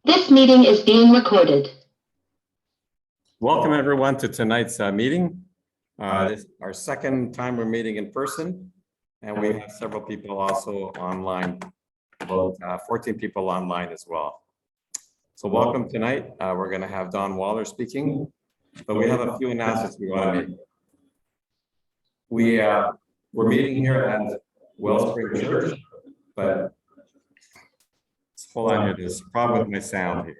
This meeting is being recorded. Welcome everyone to tonight's meeting. This is our second time we're meeting in person, and we have several people also online, about 14 people online as well. So welcome tonight. We're going to have Don Wallar speaking, but we have a few announcements we want to make. We're meeting here at Wellspring Church, but hold on here, there's a problem with my sound here.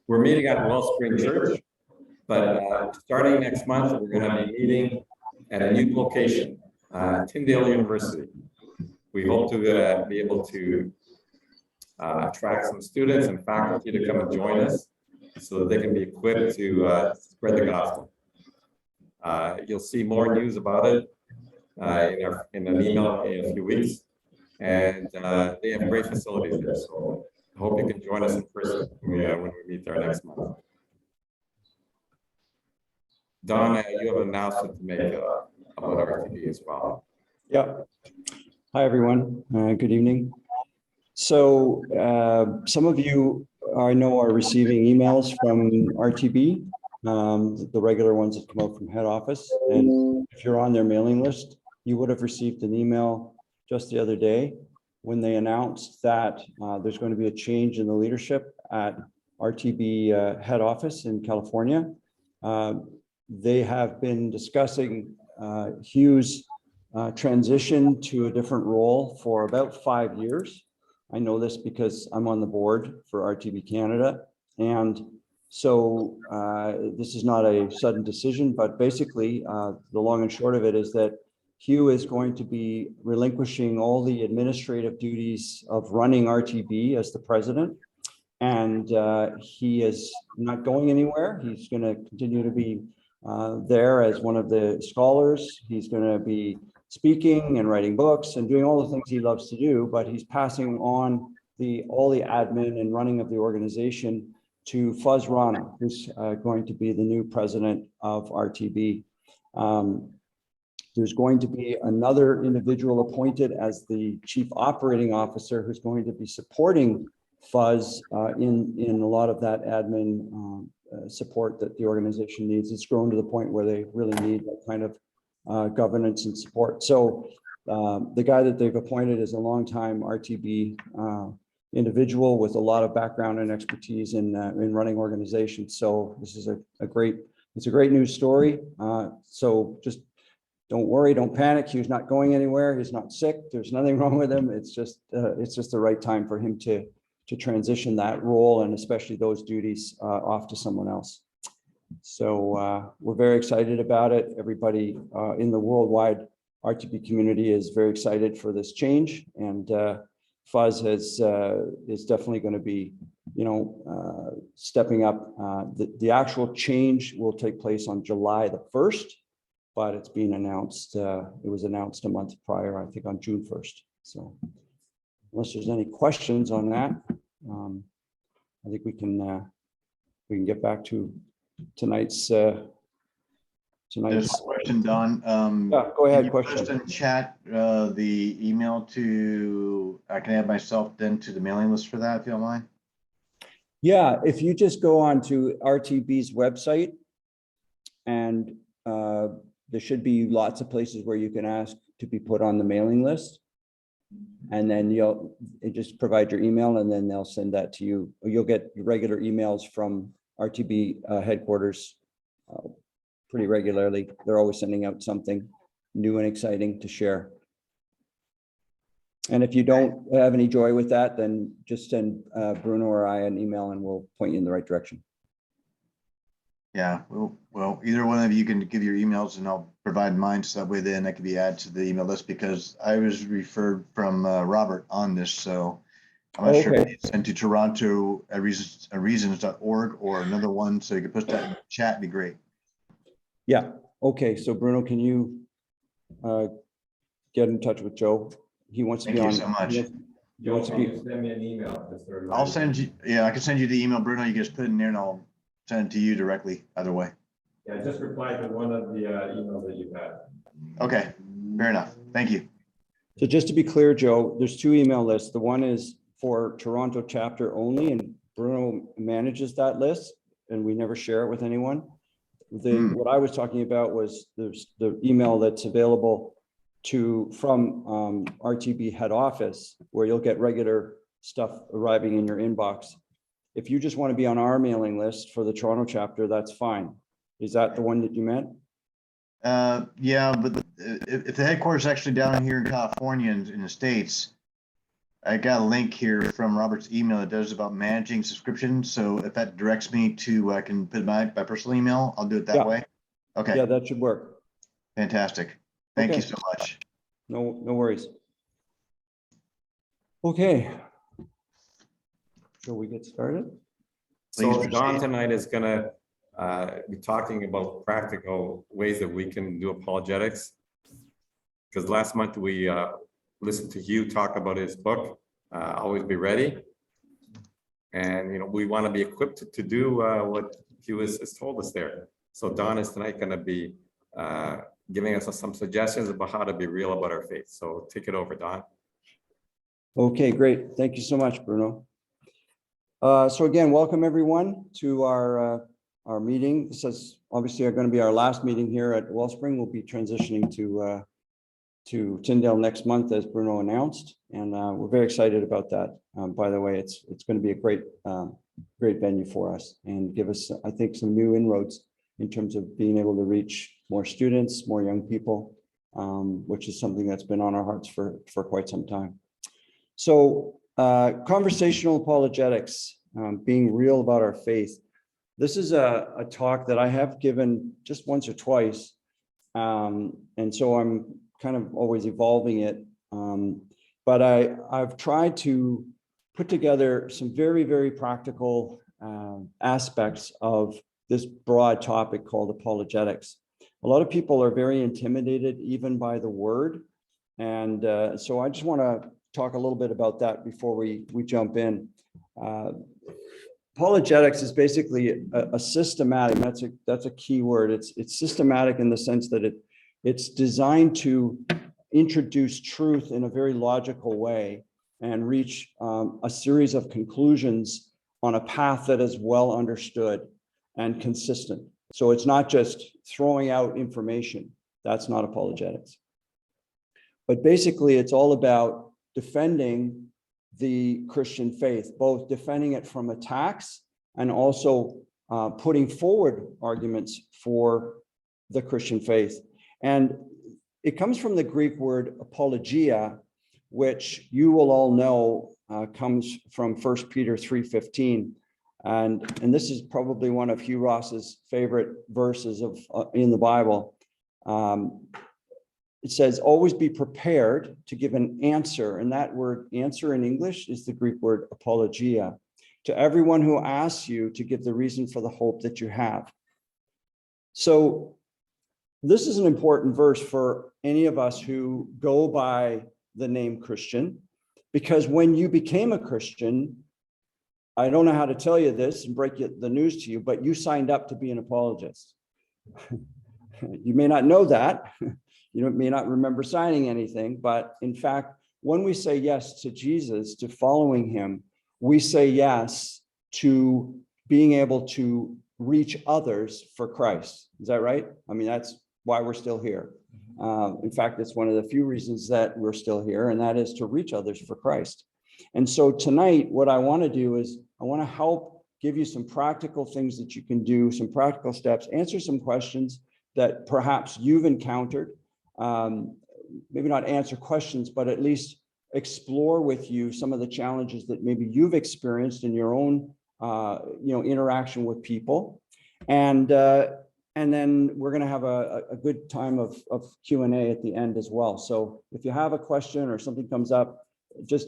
We're meeting at Wellspring Church, but starting next month, we're going to be meeting at a new location, Tyndale University. We hope to be able to attract some students and faculty to come and join us so that they can be equipped to spread the gospel. You'll see more news about it in an email in a few weeks, and they have great facilities there. So I hope you can join us in person when we meet there next month. Don, you have an announcement to make about RTB as well. Yeah. Hi, everyone. Good evening. So some of you I know are receiving emails from RTB, the regular ones that come out from head office. And if you're on their mailing list, you would have received an email just the other day when they announced that there's going to be a change in the leadership at RTB head office in California. They have been discussing Hugh's transition to a different role for about 5 years. I know this because I'm on the board for RTB Canada. And so this is not a sudden decision, but basically the long and short of it is that Hugh is going to be relinquishing all the administrative duties of running RTB as the president. And he is not going anywhere. He's going to continue to be there as one of the scholars. He's going to be speaking and writing books and doing all the things he loves to do, but he's passing on all the admin and running of the organization to Fuzz Rana, who's going to be the new president of RTB. There's going to be another individual appointed as the chief operating officer who's going to be supporting Fuzz in a lot of that admin support that the organization needs. It's grown to the point where they really need that kind of governance and support. So the guy that they've appointed is a longtime RTB individual with a lot of background and expertise in running organizations. So this is a great news story. So just don't worry, don't panic. He's not going anywhere. He's not sick. There's nothing wrong with him. It's just the right time for him to transition that role and especially those duties off to someone else. So we're very excited about it. Everybody in the worldwide RTB community is very excited for this change, and Fuzz is definitely going to be, stepping up. The actual change will take place on July the 1st, but it's being announced. It was announced a month prior, I think, on June 1st. So unless there's any questions on that, I think we can get back to tonight's. There's a question, Don. Yeah, go ahead. Can you Question. post in chat the email to, I can add myself then to the mailing list for that, if you don't mind. Yeah, if you just go on to RTB's website, and there should be lots of places where you can ask to be put on the mailing list. And then you just provide your email, and then they'll send that to you. You'll get regular emails from RTB headquarters pretty regularly. They're always sending out something new and exciting to share. And if you don't have any joy with that, then just send Bruno or I an email and we'll point you in the right direction. Yeah, well, either one of you can give your emails and I'll provide mine, so that way then I can be added to the email list, because I was referred from Robert on this, so I'm not sure if it's sent to Toronto at reasons.org or another one, so you can put that in the chat, it'd be great. Yeah, okay, so Bruno, can you get in touch with Joe? He wants to be on. Thank you so much. Joe, can you send me an email? I'll send you, yeah, I can send you the email, Bruno. You just put it in there and I'll send it to you directly, either way. Yeah, just reply to one of the emails that you've had. Okay. Fair enough. Thank you. So just to be clear, Joe, there's two email lists. The one is for Toronto chapter only, and Bruno manages that list, and we never share it with anyone. What I was talking about was the email that's available from RTB head office, where you'll get regular stuff arriving in your inbox. If you just want to be on our mailing list for the Toronto chapter, that's fine. Is that the one that you meant? Yeah, but if the headquarters is actually down here in California in the States, I got a link here from Robert's email that does about managing subscriptions. So if that directs me to, I can put my personal email, I'll do it that way. Okay. Yeah, that should work. Fantastic. Thank you so much. No worries. Okay. Shall we get started? So Please Don proceed. tonight is gonna be talking about practical ways that we can do apologetics. Because last month we listened to Hugh talk about his book, Always Be Ready. And we want to be equipped to do what Hugh has told us there. So Don is tonight going to be giving us some suggestions about how to be real about our faith. So take it over, Don. Okay, great. Thank you so much, Bruno. So again, welcome everyone to our meeting. This is obviously going to be our last meeting here at Wellspring. We'll be transitioning to Tyndale next month, as Bruno announced, and we're very excited about that. By the way, it's going to be a great venue for us and give us, I think, some new inroads in terms of being able to reach more students, more young people, which is something that's been on our hearts for quite some time. So conversational apologetics, being real about our faith. This is a talk that I have given just once or twice. And so I'm kind of always evolving it. But I've tried to put together some very, very practical aspects of this broad topic called apologetics. A lot of people are very intimidated even by the word. And so I just want to talk a little bit about that before we jump in. Apologetics is basically a systematic, that's a key word. It's systematic in the sense that it's designed to introduce truth in a very logical way and reach a series of conclusions on a path that is well understood and consistent. So it's not just throwing out information. That's not apologetics. But basically, it's all about defending the Christian faith, both defending it from attacks and also putting forward arguments for the Christian faith. And it comes from the Greek word apologia, which you will all know comes from 1 Peter 3:15. And this is probably one of Hugh Ross's favorite verses in the Bible. It says, always be prepared to give an answer. And that word answer in English is the Greek word apologia, to everyone who asks you to give the reason for the hope that you have. So this is an important verse for any of us who go by the name Christian, because when you became a Christian, I don't know how to tell you this and break the news to you, but you signed up to be an apologist. You may not know that. You may not remember signing anything, but in fact, when we say yes to Jesus, to following him, we say yes to being able to reach others for Christ. Is that right? I mean, that's why we're still here. In fact, it's one of the few reasons that we're still here, and that is to reach others for Christ. And so tonight, what I want to do is I want to help give you some practical things that you can do, some practical steps, answer some questions that perhaps you've encountered. Maybe not answer questions, but at least explore with you some of the challenges that maybe you've experienced in your own, interaction with people. And then we're going to have a good time of Q&A at the end as well. So if you have a question or something comes up, just,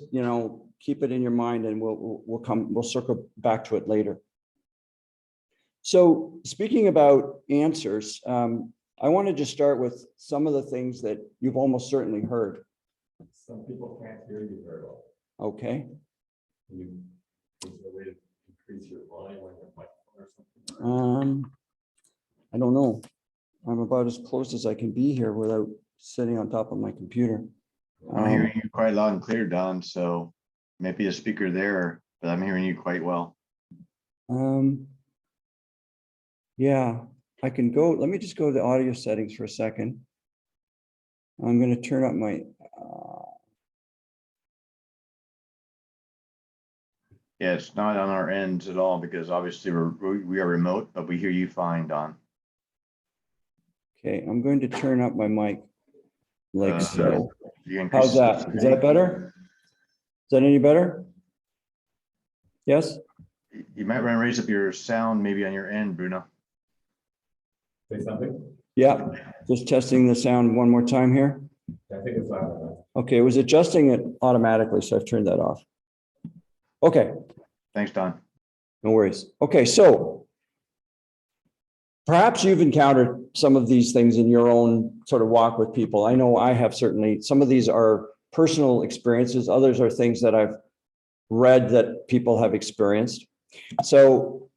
keep it in your mind and we'll circle back to it later. So speaking about answers, I want to just start with some of the things that you've almost certainly heard. Some people can't hear you very well. Okay. Is there a way to increase your volume on your microphone or something? I don't know. I'm about as close as I can be here without sitting on top of my computer. I'm hearing you quite loud and clear, Don, so maybe a speaker there, but I'm hearing you quite well. Yeah, I can go, let me just go to the audio settings for a second. I'm going to turn up my, Yeah, it's not on our ends at all because obviously we are remote, but we hear you fine, Don. okay, I'm going to turn up my mic like so. You increase How's that? Is that better? Is that any better? Yes? You might want to raise up your sound maybe on your end, Bruno. Say something? Yeah, just testing the sound one more time here. I think it's loud enough. Okay, it was adjusting it automatically, so I've turned that off. Okay, Thanks, Don. no worries. Okay, so perhaps you've encountered some of these things in your own sort of walk with people. I know I have certainly. Some of these are personal experiences. Others are things that I've read that people have experienced. So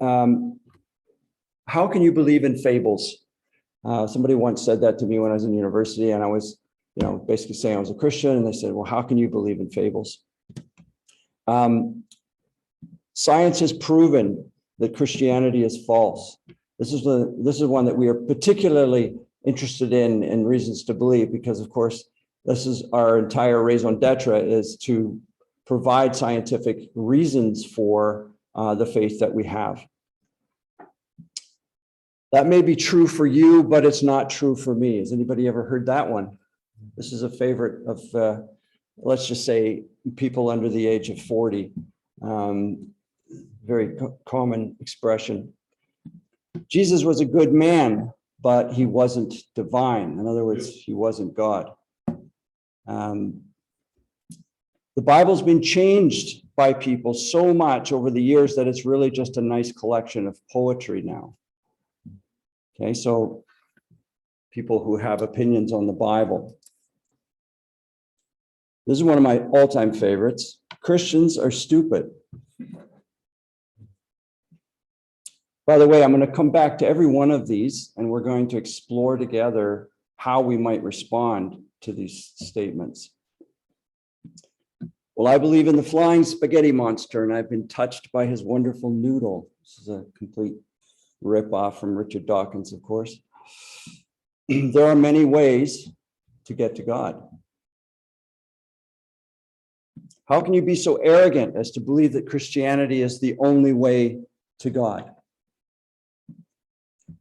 how can you believe in fables? Somebody once said that to me when I was in university, and I was, basically saying I was a Christian, and they said, well, how can you believe in fables? Science has proven that Christianity is false. This is one that we are particularly interested in and reasons to believe, because of course, this is our entire raison d'etre, is to provide scientific reasons for the faith that we have. That may be true for you, but it's not true for me. Has anybody ever heard that one? This is a favorite of, let's just say, people under the age of 40. Very common expression. Jesus was a good man, but he wasn't divine. In other words, he wasn't God. The Bible's been changed by people so much over the years that it's really just a nice collection of poetry now. Okay, so people who have opinions on the Bible. This is one of my all-time favorites. Christians are stupid. By the way, I'm going to come back to every one of these, and we're going to explore together how we might respond to these statements. Well, I believe in the flying spaghetti monster, and I've been touched by his wonderful noodle. This is a complete rip-off from Richard Dawkins, of course. There are many ways to get to God. How can you be so arrogant as to believe that Christianity is the only way to God?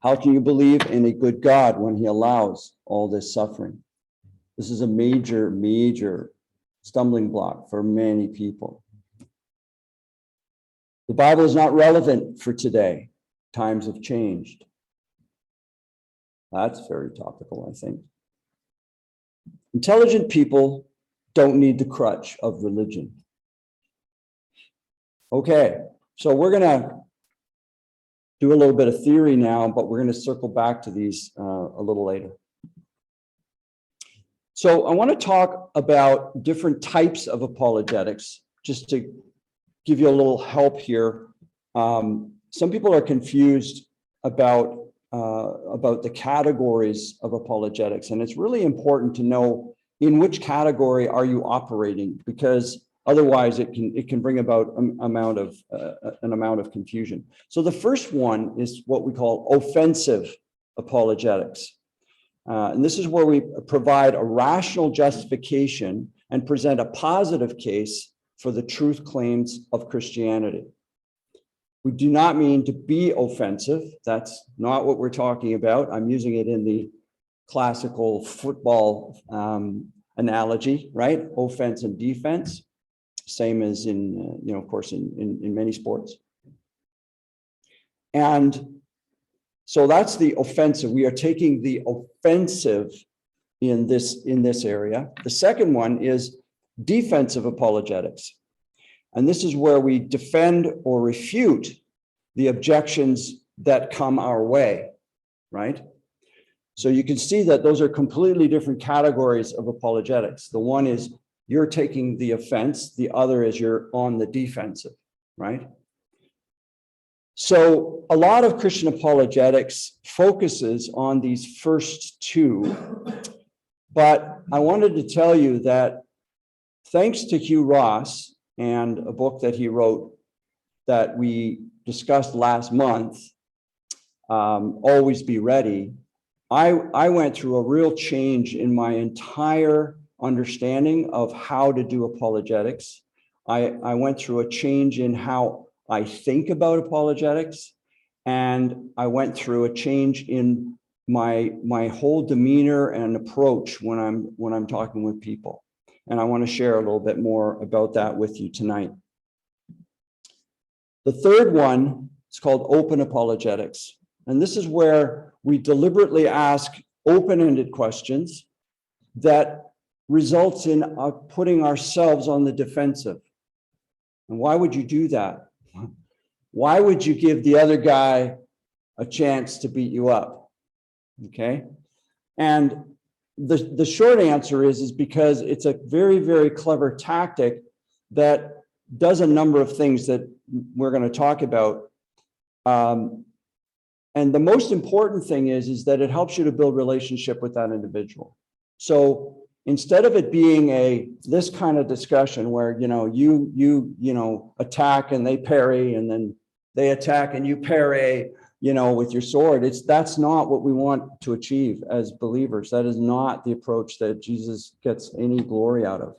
How can you believe in a good God when he allows all this suffering? This is a major, major stumbling block for many people. The Bible is not relevant for today. Times have changed. That's very topical, I think. Intelligent people don't need the crutch of religion. Okay, so we're going to do a little bit of theory now, but we're going to circle back to these a little later. So I want to talk about different types of apologetics, just to give you a little help here. Some people are confused about the categories of apologetics, and it's really important to know in which category are you operating, because otherwise it can bring about an amount of confusion. So the first one is what we call offensive apologetics. And this is where we provide a rational justification and present a positive case for the truth claims of Christianity. We do not mean to be offensive. That's not what we're talking about. I'm using it in the classical football analogy, right? Offense and defense, same as in, of course, in many sports. And so that's the offensive. We are taking the offensive in this area. The second one is defensive apologetics. And this is where we defend or refute the objections that come our way, right? So you can see that those are completely different categories of apologetics. The one is you're taking the offense, the other is you're on the defensive, right? So a lot of Christian apologetics focuses on these first two, but I wanted to tell you that thanks to Hugh Ross and a book that he wrote that we discussed last month, Always Be Ready, I went through a real change in my entire understanding of how to do apologetics. I went through a change in how I think about apologetics, and I went through a change in my whole demeanor and approach when I'm talking with people. And I want to share a little bit more about that with you tonight. The third one is called open apologetics. And this is where we deliberately ask open-ended questions that results in putting ourselves on the defensive. And why would you do that? Why would you give the other guy a chance to beat you up? Okay. And the short answer is because it's a very, very clever tactic that does a number of things that we're going to talk about. And the most important thing is that it helps you to build relationship with that individual. So instead of it being this kind of discussion where, you attack and they parry, and then they attack and you parry, with your sword, that's not what we want to achieve as believers. That is not the approach that Jesus gets any glory out of.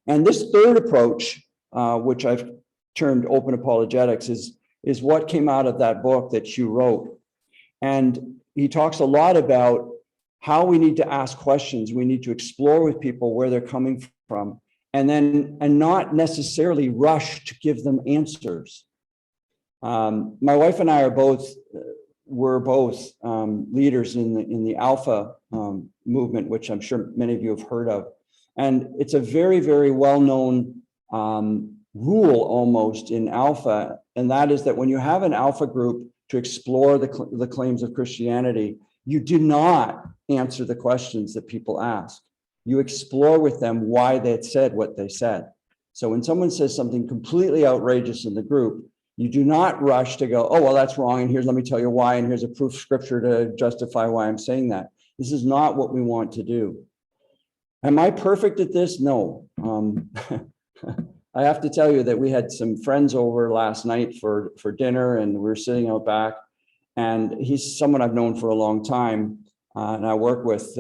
And this third approach, which I've termed open apologetics, is what came out of that book that Hugh wrote. And he talks a lot about how we need to ask questions. We need to explore with people where they're coming from, and not necessarily rush to give them answers. My wife and I are both leaders in the Alpha movement, which I'm sure many of you have heard of. And it's a very, very well-known rule almost in Alpha, and that is that when you have an Alpha group to explore the claims of Christianity, you do not answer the questions that people ask. You explore with them why they said what they said. So when someone says something completely outrageous in the group, you do not rush to go, oh, well, that's wrong, and let me tell you why, and here's a proof scripture to justify why I'm saying that. This is not what we want to do. Am I perfect at this? No. I have to tell you that we had some friends over last night for dinner, and we were sitting out back, and he's someone I've known for a long time, and I have worked with,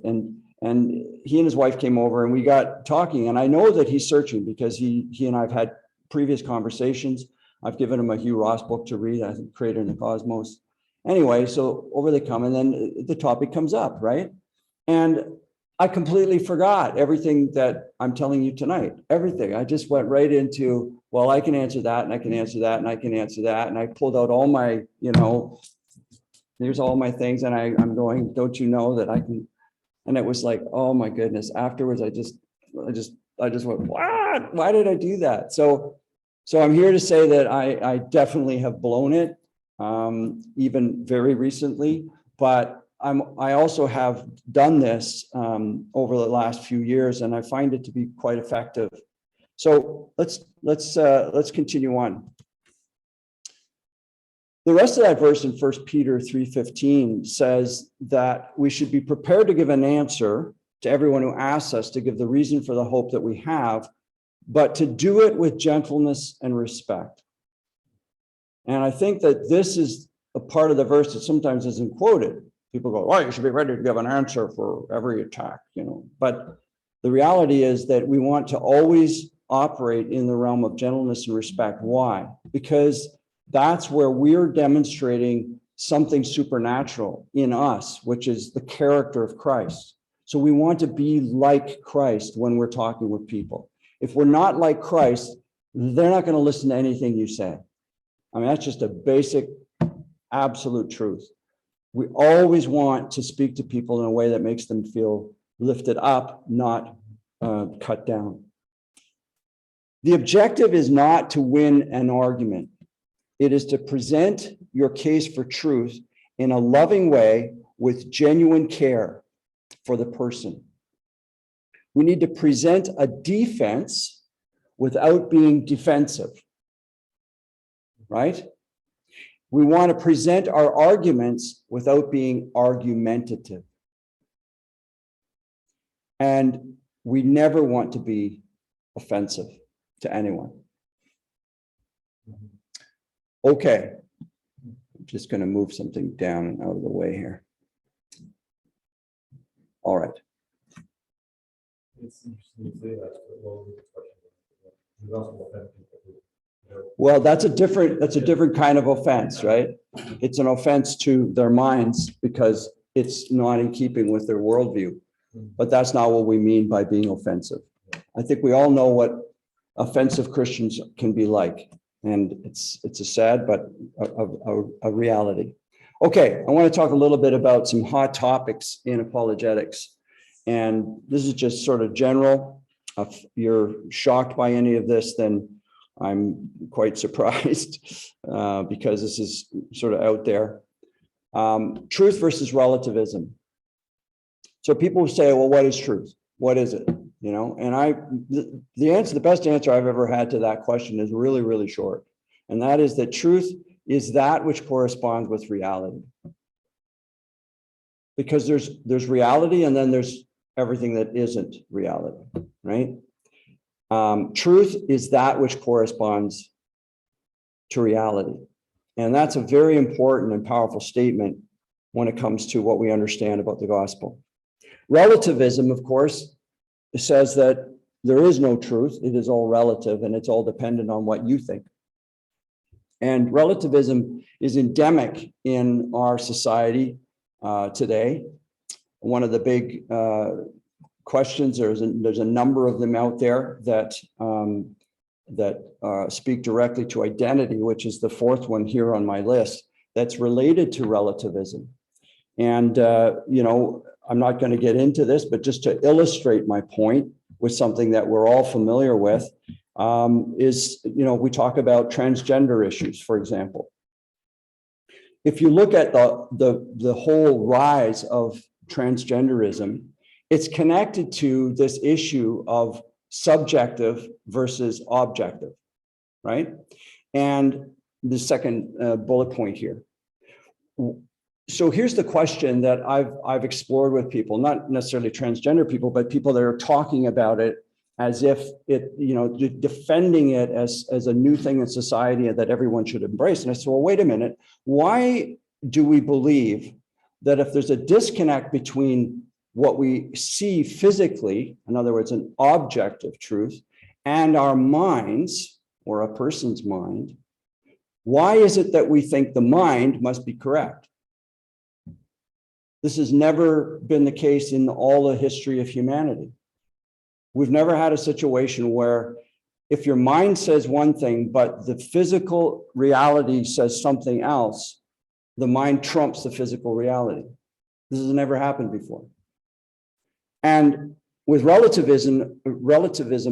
and he and his wife came over and we got talking, and I know that he's searching because he and I've had previous conversations. I've given him a Hugh Ross book to read, I think, Creator in the Cosmos. Anyway, so over they come, and then the topic comes up, right? And I completely forgot everything that I'm telling you tonight, everything. I just went right into, well, I can answer that, and I can answer that, and I can answer that. And I pulled out all my, here's all my things. And I'm going, don't you know that I can? And it was like, oh my goodness. Afterwards, I just went, what? Why did I do that? So I'm here to say that I definitely have blown it, even very recently, but I also have done this over the last few years, and I find it to be quite effective. So let's continue on. The rest of that verse in 1 Peter 3:15 says that we should be prepared to give an answer to everyone who asks us to give the reason for the hope that we have, but to do it with gentleness and respect. And I think that this is a part of the verse that sometimes isn't quoted. People go, well, you should be ready to give an answer for every attack, But the reality is that we want to always operate in the realm of gentleness and respect. Why? Because that's where we're demonstrating something supernatural in us, which is the character of Christ. So we want to be like Christ when we're talking with people. If we're not like Christ, they're not going to listen to anything you say. I mean, that's just a basic, absolute truth. We always want to speak to people in a way that makes them feel lifted up, not cut down. The objective is not to win an argument. It is to present your case for truth in a loving way with genuine care for the person. We need to present a defense without being defensive. right? We want to present our arguments without being argumentative. And we never want to be offensive to anyone. Okay, I'm just going to move something down and out of the way here. All right. It's interesting you say that. There's also offensive people who, Well, that's a different kind of offense, right? It's an offense to their minds because it's not in keeping with their worldview. But that's not what we mean by being offensive. I think we all know what offensive Christians can be like. And it's a sad, but a reality. Okay, I want to talk a little bit about some hot topics in apologetics. And this is just sort of general. If you're shocked by any of this, then I'm quite surprised because this is sort of out there. Truth versus relativism. So people say, well, what is truth? What is it? You know, and the best answer I've ever had to that question is really, really short. And that is that truth is that which corresponds with reality. Because there's reality and then there's everything that isn't reality, right? Truth is that which corresponds to reality. And that's a very important and powerful statement when it comes to what we understand about the gospel. Relativism, of course, says that there is no truth. It is all relative and it's all dependent on what you think. And relativism is endemic in our society today. One of the big questions, there's a number of them out there that speak directly to identity, which is the fourth one here on my list, that's related to relativism. And, you know, I'm not going to get into this, but just to illustrate my point with something that we're all familiar with is, you know, we talk about transgender issues, for example. If you look at the whole rise of transgenderism, it's connected to this issue of subjective versus objective, right? And the second bullet point here. So here's the question that I've explored with people, not necessarily transgender people, but people that are talking about it as if it, you know, defending it as a new thing in society and that everyone should embrace. And I said, well, wait a minute. Why do we believe that if there's a disconnect between what we see physically, in other words, an objective truth, and our minds or a person's mind, why is it that we think the mind must be correct? This has never been the case in all the history of humanity. We've never had a situation where if your mind says one thing, but the physical reality says something else, the mind trumps the physical reality. This has never happened before. And with relativism,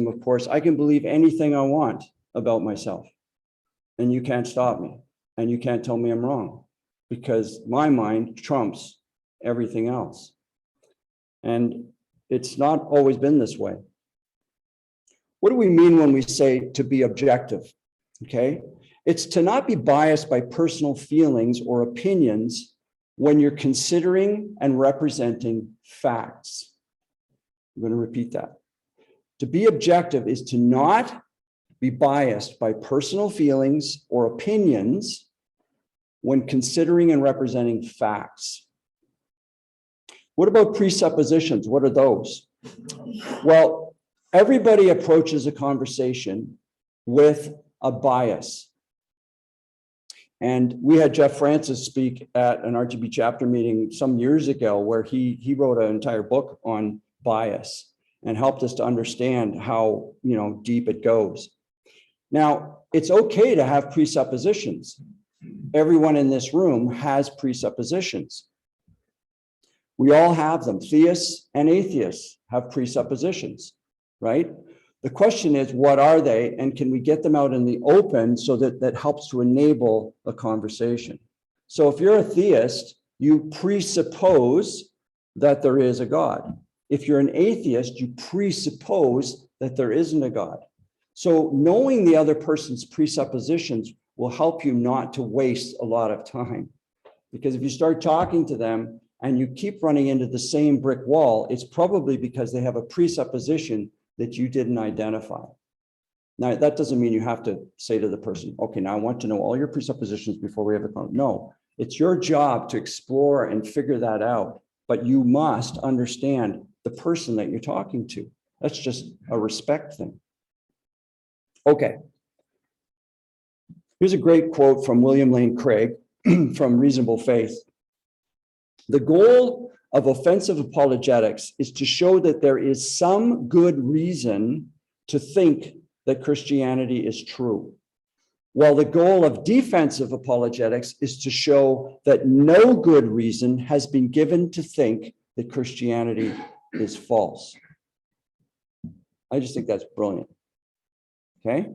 of course, I can believe anything I want about myself. And you can't stop me. And you can't tell me I'm wrong because my mind trumps everything else. And it's not always been this way. What do we mean when we say to be objective? Okay, it's to not be biased by personal feelings or opinions when you're considering and representing facts. I'm going to repeat that. To be objective is to not be biased by personal feelings or opinions when considering and representing facts. What about presuppositions? What are those? Well, everybody approaches a conversation with a bias. And we had Jeff Francis speak at an RTB chapter meeting some years ago where he wrote an entire book on bias and helped us to understand how, you know, deep it goes. Now, it's okay to have presuppositions. Everyone in this room has presuppositions. We all have them. Theists and atheists have presuppositions, right? The question is, what are they? And can we get them out in the open so that that helps to enable a conversation? So if you're a theist, you presuppose that there is a God. If you're an atheist, you presuppose that there isn't a God. So knowing the other person's presuppositions will help you not to waste a lot of time. Because if you start talking to them and you keep running into the same brick wall, it's probably because they have a presupposition that you didn't identify. Now, that doesn't mean you have to say to the person, okay, now I want to know all your presuppositions before we have a conversation. No, it's your job to explore and figure that out, but you must understand the person that you're talking to. That's just a respect thing. Okay. Here's a great quote from William Lane Craig from Reasonable Faith. The goal of offensive apologetics is to show that there is some good reason to think that Christianity is true, while the goal of defensive apologetics is to show that no good reason has been given to think that Christianity is false. I just think that's brilliant. Okay.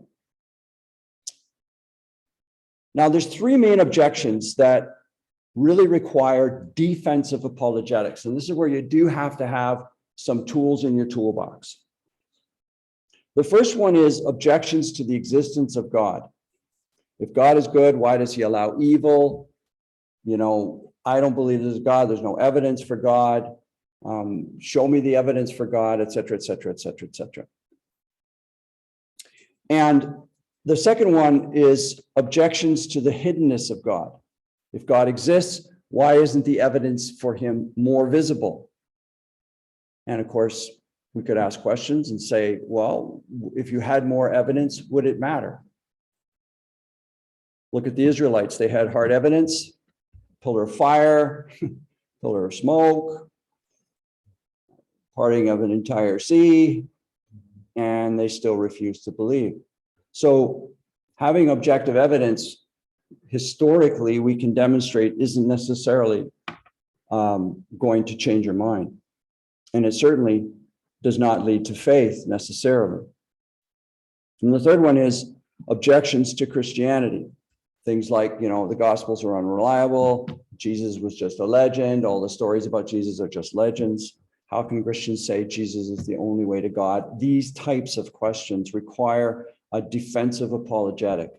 Now, there's three main objections that really require defensive apologetics. And this is where you do have to have some tools in your toolbox. The first one is objections to the existence of God. If God is good, why does he allow evil? You know, I don't believe there's a God. There's no evidence for God. Show me the evidence for God, et cetera, et cetera, et cetera, et cetera. And the second one is objections to the hiddenness of God. If God exists, why isn't the evidence for him more visible? And of course, we could ask questions and say, well, if you had more evidence, would it matter? Look at the Israelites. They had hard evidence, pillar of fire, pillar of smoke, parting of an entire sea, and they still refused to believe. So having objective evidence, historically, we can demonstrate isn't necessarily going to change your mind. And it certainly does not lead to faith necessarily. And the third one is objections to Christianity. Things like, you know, the Gospels are unreliable. Jesus was just a legend. All the stories about Jesus are just legends. How can Christians say Jesus is the only way to God? These types of questions require a defensive apologetic.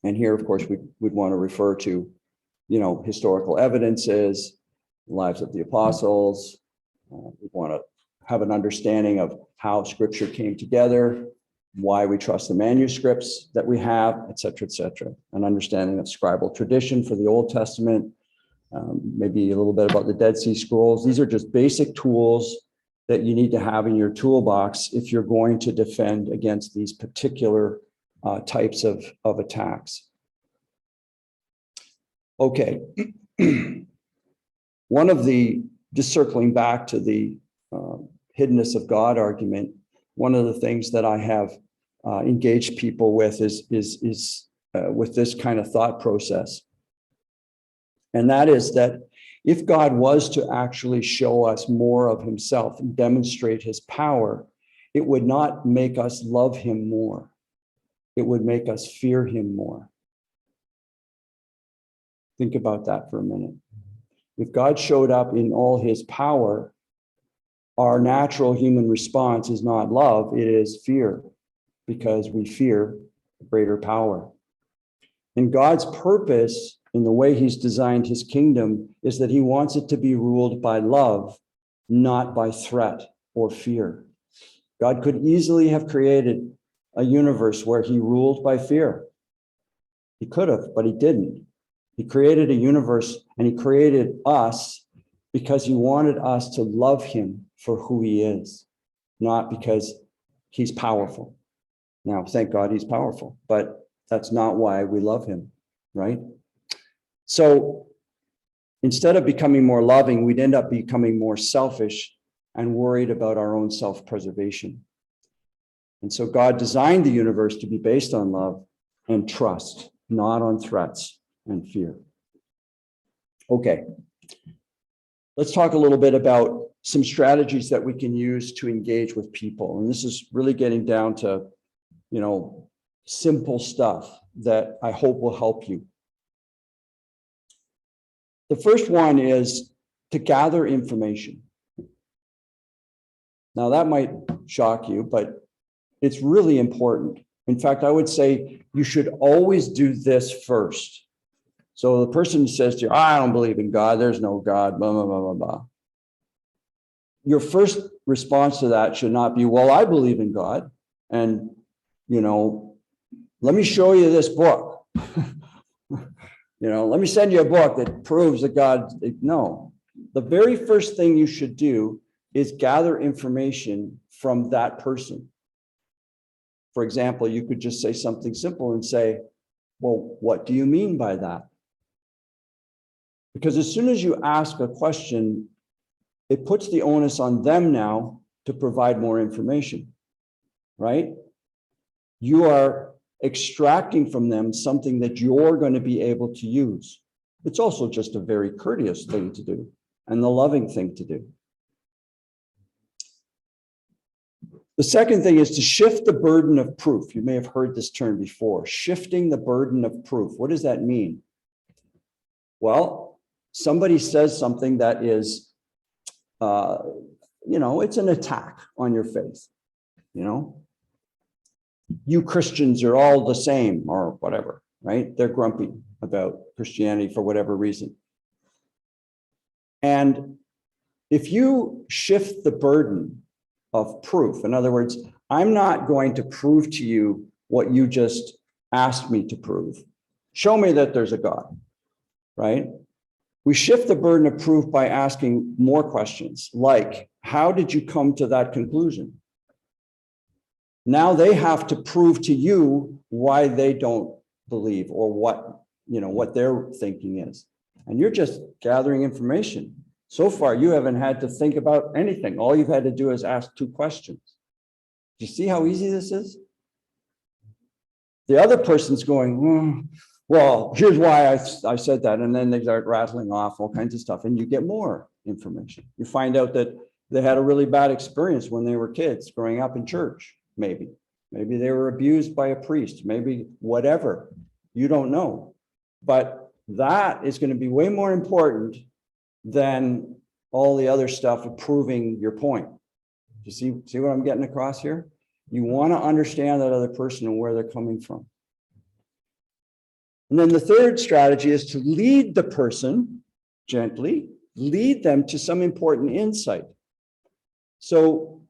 And here, of course, we'd want to refer to, you know, historical evidences, lives of the apostles. We want to have an understanding of how Scripture came together, why we trust the manuscripts that we have, et cetera, an understanding of scribal tradition for the Old Testament, maybe a little bit about the Dead Sea Scrolls. These are just basic tools that you need to have in your toolbox if you're going to defend against these particular types of attacks. Okay. One of the, just circling back to the hiddenness of God argument, one of the things that I have engaged people with is with this kind of thought process. And that is that if God was to actually show us more of himself and demonstrate his power, it would not make us love him more. It would make us fear him more. Think about that for a minute. If God showed up in all his power, our natural human response is not love, it is fear, because we fear greater power. And God's purpose in the way he's designed his kingdom is that he wants it to be ruled by love, not by threat or fear. God could easily have created a universe where he ruled by fear. He could have, but he didn't. He created a universe and he created us because he wanted us to love him for who he is, not because he's powerful. Now, thank God he's powerful, but that's not why we love him, right? So instead of becoming more loving, we'd end up becoming more selfish and worried about our own self-preservation. And so God designed the universe to be based on love and trust, not on threats and fear. Okay, let's talk a little bit about some strategies that we can use to engage with people. And this is really getting down to, you know, simple stuff that I hope will help you. The first one is to gather information. Now that might shock you, but it's really important In fact, I would say you should always do this first. So the person says to you, I don't believe in God, there's no God, blah, blah, blah, blah, blah. Your first response to that should not be, well, I believe in God. And, let me show you this book. Let me send you a book that proves that God, no. The very first thing you should do is gather information from that person. For example, you could just say something simple and say, well, what do you mean by that? Because as soon as you ask a question, it puts the onus on them now to provide more information, right? You are extracting from them something that you're going to be able to use. It's also just a very courteous thing to do and the loving thing to do. The second thing is to shift the burden of proof. You may have heard this term before, shifting the burden of proof. What does that mean? Well, somebody says something that is, it's an attack on your faith, You Christians are all the same or whatever, right? They're grumpy about Christianity for whatever reason. And if you shift the burden of proof, in other words, I'm not going to prove to you what you just asked me to prove. Show me that there's a God, right? We shift the burden of proof by asking more questions, like, how did you come to that conclusion? Now they have to prove to you why they don't believe or what their thinking is. And you're just gathering information. So far, you haven't had to think about anything. All you've had to do is ask 2 questions. Do you see how easy this is? The other person's going, well, here's why I said that. And then they start rattling off all kinds of stuff. And you get more information. You find out that they had a really bad experience when they were kids growing up in church. Maybe they were abused by a priest, maybe whatever, you don't know. But that is going to be way more important than all the other stuff of proving your point. You see what I'm getting across here? You want to understand that other person and where they're coming from. And then the third strategy is to lead the person gently, lead them to some important insight. So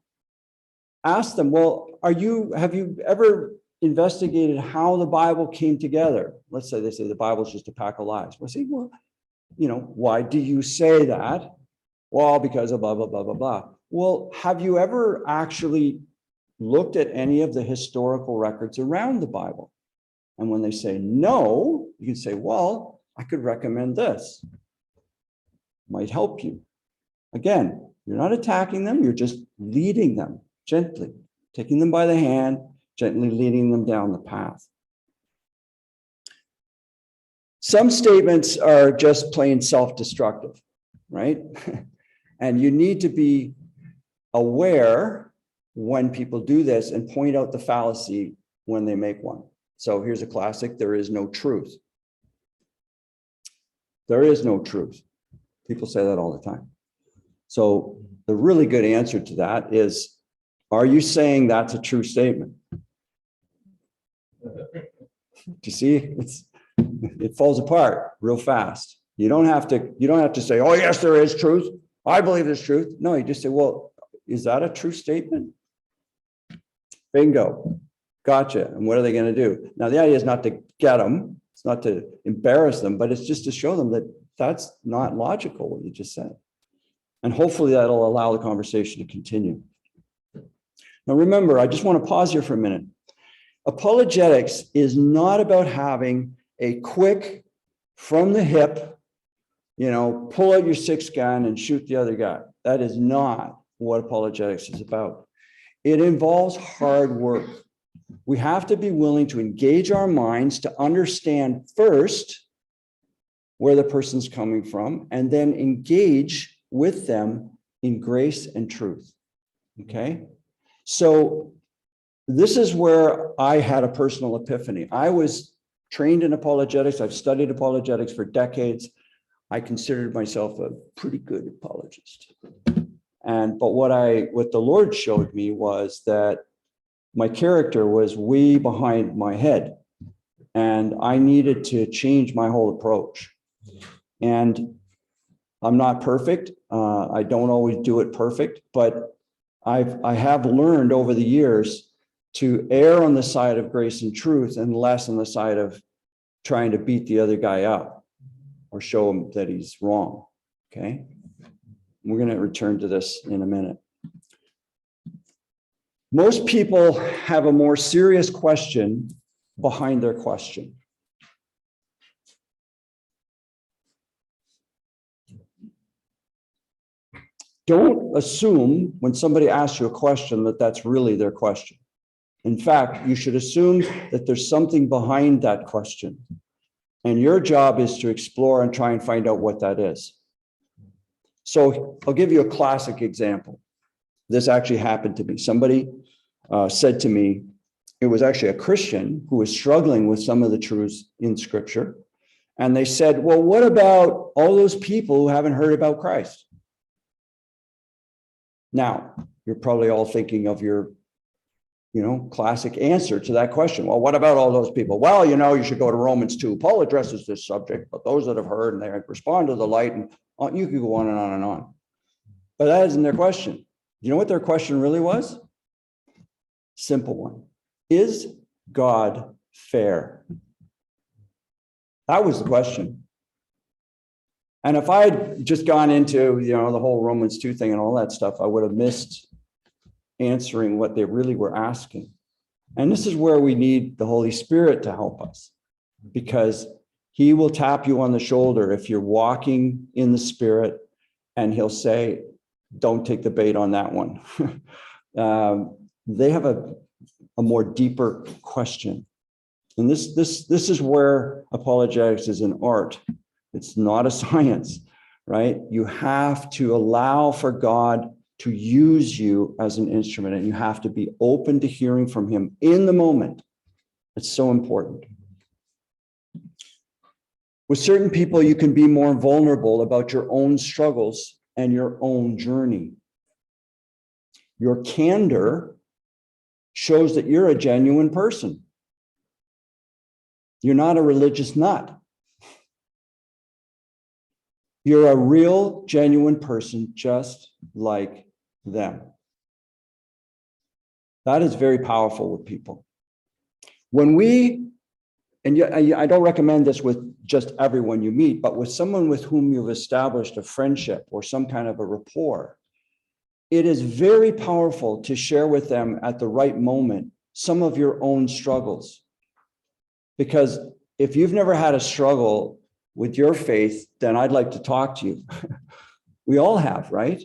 ask them, well, have you ever investigated how the Bible came together? Let's say they say the Bible's just a pack of lies. We'll say, well, why do you say that? Well, because of blah, blah, blah, blah, blah. Well, have you ever actually looked at any of the historical records around the Bible? And when they say no, you can say, well, I could recommend this. Might help you. Again, you're not attacking them, you're just leading them gently, taking them by the hand, gently leading them down the path. Some statements are just plain self-destructive, right? And you need to be aware when people do this and point out the fallacy when they make one. So here's a classic: there is no truth. There is no truth. People say that all the time. So the really good answer to that is, are you saying that's a true statement? Do you see? It falls apart real fast. You don't have to say, oh, yes, there is truth. I believe there's truth. No, you just say, well, is that a true statement? Bingo. Gotcha. And what are they going to do? Now, the idea is not to get them. It's not to embarrass them, but it's just to show them that that's not logical, what you just said. And hopefully that'll allow the conversation to continue. Now, remember, I just want to pause here for a minute. Apologetics is not about having a quick, from the hip, pull out your 6-gun and shoot the other guy. That is not what apologetics is about. It involves hard work. We have to be willing to engage our minds to understand first where the person's coming from, and then engage with them in grace and truth. Okay? So this is where I had a personal epiphany. I was trained in apologetics. I've studied apologetics for decades. I considered myself a pretty good apologist. But what the Lord showed me was that my character was way behind my head, and I needed to change my whole approach. And I'm not perfect. I don't always do it perfect, but I have learned over the years to err on the side of grace and truth and less on the side of trying to beat the other guy up or show him that he's wrong. Okay. We're going to return to this in a minute. Most people have a more serious question behind their question. Don't assume when somebody asks you a question that that's really their question. In fact, you should assume that there's something behind that question. And your job is to explore and try and find out what that is. So I'll give you a classic example. This actually happened to me. Somebody said to me, it was actually a Christian who was struggling with some of the truths in Scripture. And they said, well, what about all those people who haven't heard about Christ? Now, you're probably all thinking of your, classic answer to that question. Well, what about all those people? Well, you should go to Romans 2. Paul addresses this subject, but those that have heard and they respond to the light, and you could go on and on and on. But that isn't their question. You know what their question really was? Simple one. Is God fair? That was the question. And if I had just gone into, the whole Romans 2 thing and all that stuff, I would have missed answering what they really were asking. And this is where we need the Holy Spirit to help us, because he will tap you on the shoulder if you're walking in the Spirit, and he'll say, don't take the bait on that one. They have a more deeper question. And this is where apologetics is an art. It's not a science, right? You have to allow for God to use you as an instrument, and you have to be open to hearing from him in the moment. It's so important. With certain people, you can be more vulnerable about your own struggles and your own journey. Your candor shows that you're a genuine person. You're not a religious nut. You're a real, genuine person, just like them. That is very powerful with people. When I don't recommend this with just everyone you meet, but with someone with whom you've established a friendship or some kind of a rapport, it is very powerful to share with them at the right moment some of your own struggles. Because if you've never had a struggle with your faith, then I'd like to talk to you. We all have, right?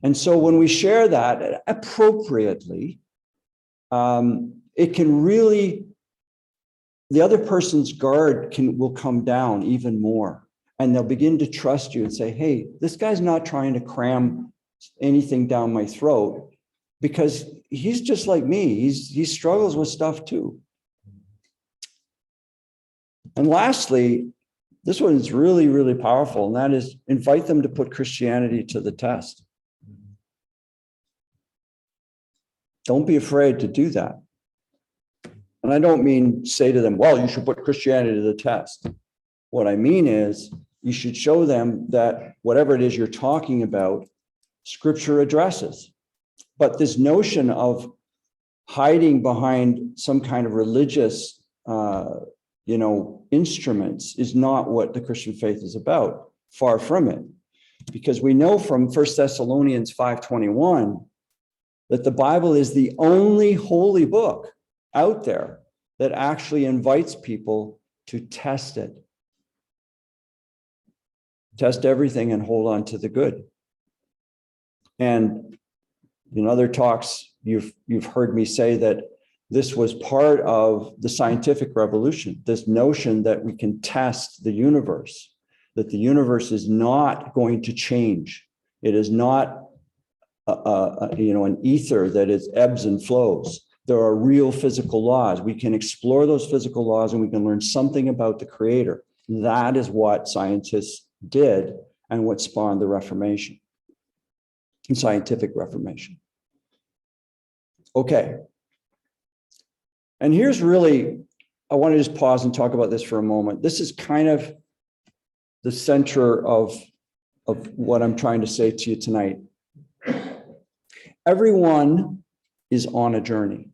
And so when we share that appropriately, it can really, the other person's guard will come down even more, and they'll begin to trust you and say, hey, this guy's not trying to cram anything down my throat, because he's just like me. He struggles with stuff too. And lastly, this one is really, really powerful, and that is invite them to put Christianity to the test. Don't be afraid to do that. And I don't mean say to them, well, you should put Christianity to the test. What I mean is you should show them that whatever it is you're talking about, Scripture addresses. But this notion of hiding behind some kind of religious instruments is not what the Christian faith is about. Far from it. Because we know from 1 Thessalonians 5:21 that the Bible is the only holy book out there that actually invites people to test it. Test everything and hold on to the good. And in other talks, you've heard me say that this was part of the scientific revolution, this notion that we can test the universe, that the universe is not going to change. It is not an ether that is ebbs and flows. There are real physical laws. We can explore those physical laws and we can learn something about the Creator. That is what scientists did and what spawned the Reformation, the scientific Reformation. Okay. And here's really, I want to just pause and talk about this for a moment. This is kind of the center of what I'm trying to say to you tonight. Everyone is on a journey,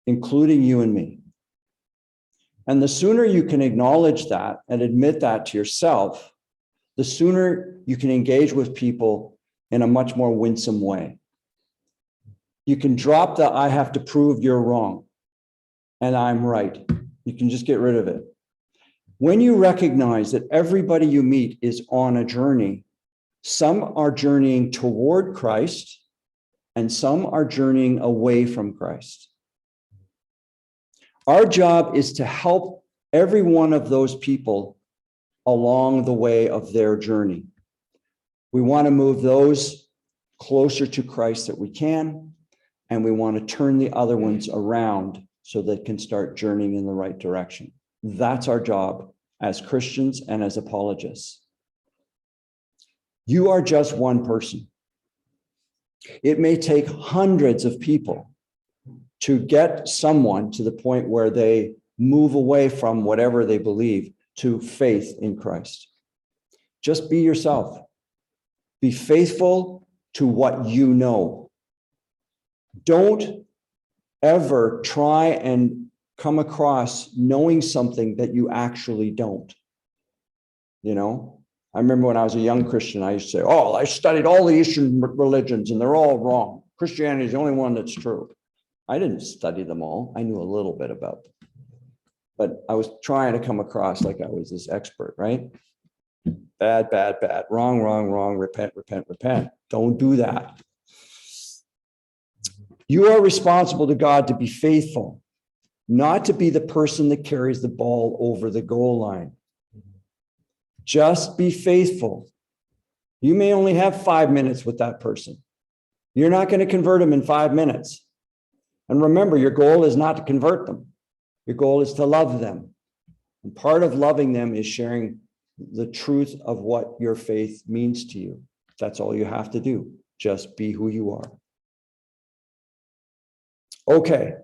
including you and me. And the sooner you can acknowledge that and admit that to yourself, the sooner you can engage with people in a much more winsome way. You can drop the I have to prove you're wrong and I'm right. You can just get rid of it. When you recognize that everybody you meet is on a journey, some are journeying toward Christ and some are journeying away from Christ. Our job is to help every one of those people along the way of their journey. We want to move those closer to Christ that we can, and we want to turn the other ones around so they can start journeying in the right direction. That's our job as Christians and as apologists. You are just one person. It may take hundreds of people to get someone to the point where they move away from whatever they believe to faith in Christ. Just be yourself. Be faithful to what you know. Don't ever try and come across knowing something that you actually don't. You know, I remember when I was a young Christian, I used to say, oh, I studied all the Eastern religions and they're all wrong. Christianity is the only one that's true. I didn't study them all. I knew a little bit about them. But I was trying to come across like I was this expert, right? Bad, bad, bad. Wrong, wrong, wrong. Repent, repent, repent. Don't do that. You are responsible to God to be faithful, not to be the person that carries the ball over the goal line. Just be faithful. You may only have 5 minutes with that person. You're not going to convert them in 5 minutes. And remember, your goal is not to convert them. Your goal is to love them. And part of loving them is sharing the truth of what your faith means to you. That's all you have to do. Just be who you are. Okay.